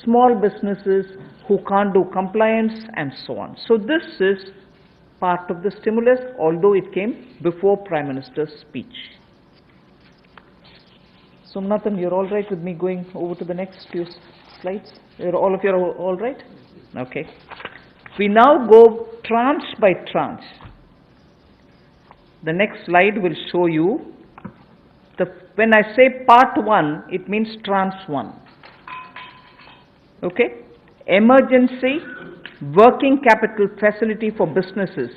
small businesses who can't do compliance and so on. So this is part of the stimulus, although it came before Prime Minister's speech. So Nathan, you're all right with me going over to the next few slides? All of you are all right? Okay. We now go tranche by tranche. The next slide will show you, when I say part 1, it means tranche 1. Okay? Emergency working capital facility for businesses,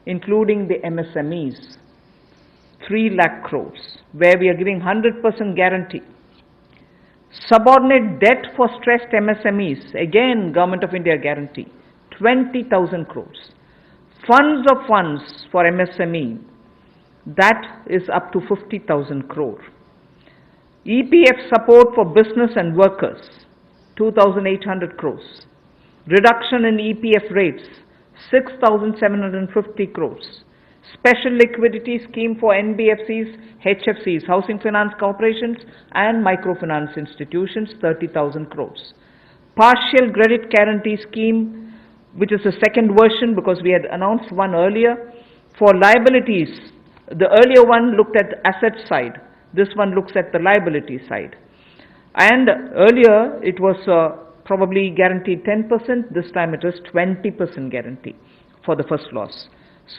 including the MSMEs, 3 lakh crores, where we are giving 100% guarantee. Subordinate debt for stressed MSMEs, again Government of India guarantee, 20,000 crores. Funds of funds for MSME, that is up to 50,000 crore. EPF support for business and workers, 2,800 crores. Reduction in EPF rates, 6,750 crores. Special liquidity scheme for NBFCs, HFCs, Housing Finance Corporations and microfinance institutions, 30,000 crores. Partial credit guarantee scheme, which is the second version because we had announced one earlier, for liabilities. The earlier one looked at the asset side. This one looks at the liability side. And earlier it was probably guaranteed 10%, this time it is 20% guarantee for the first loss.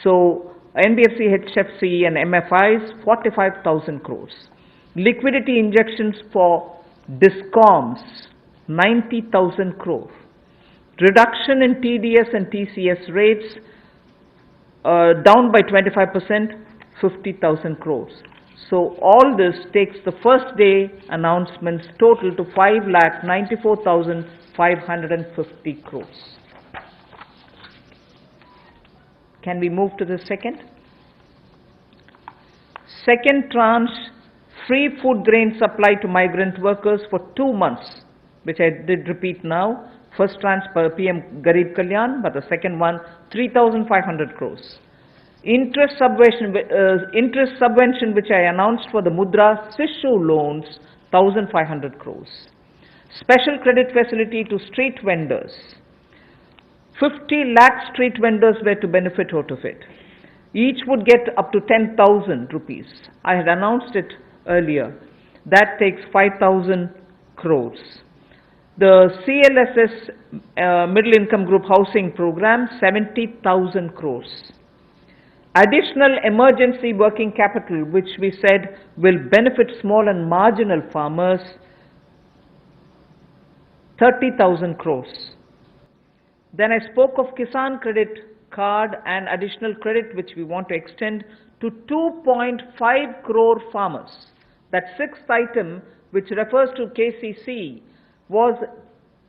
So NBFC, HFC and MFIs, 45,000 crores. Liquidity injections for DISCOMs, 90,000 crore. Reduction in TDS and TCS rates, down by 25%, 50,000 crores. So all this takes the first day announcements total to 5,94,550 crores. Can we move to the second? Second tranche, free food grain supply to migrant workers for 2 months, which I did repeat now. First tranche per PM Garib Kalyan, but the second one, 3,500 crores. Interest subvention which I announced for the Mudra Sishu loans, 1,500 crores. Special credit facility to street vendors. 50 lakh street vendors were to benefit out of it. Each would get up to 10,000 rupees. I had announced it earlier. That takes 5,000 crores. The CLSS Middle Income Group Housing Program, 70,000 crores. Additional emergency working capital, which we said will benefit small and marginal farmers, 30,000 crores. Then I spoke of Kisan Credit Card and additional credit which we want to extend to 2.5 crore farmers. That sixth item, which refers to KCC, was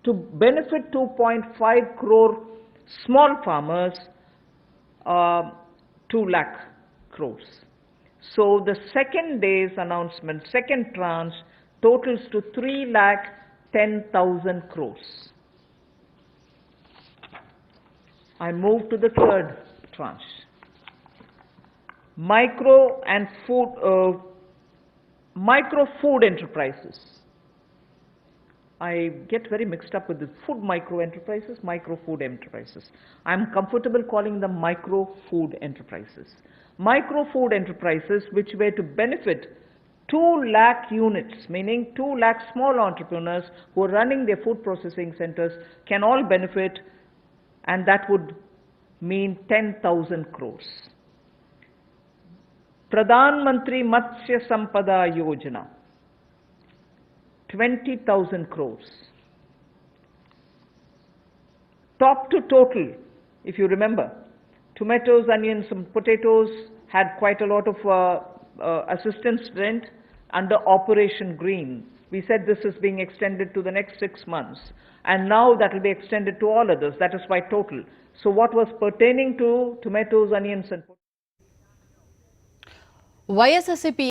to benefit 2.5 crore small farmers, 2 lakh crores. So the second day's announcement, second tranche, totals to 3,10,000 crores. I move to the third tranche. Micro food enterprises. I get very mixed up with the food micro enterprises, micro food enterprises. I'm comfortable calling them micro food enterprises. Micro food enterprises which were to benefit 2 lakh units, meaning 2 lakh small entrepreneurs who are running their food processing centers can all benefit, and that would mean 10,000 crores. Pradhan Mantri Matsya Sampada Yojana, 20,000 crores. Top to total, if you remember, tomatoes, onions and potatoes had quite a lot of assistance rent under Operation Green. We said this is being extended to the next 6 months, and now that will be extended to all others. That is why total. So what was pertaining to tomatoes, onions and potatoes? YSRCP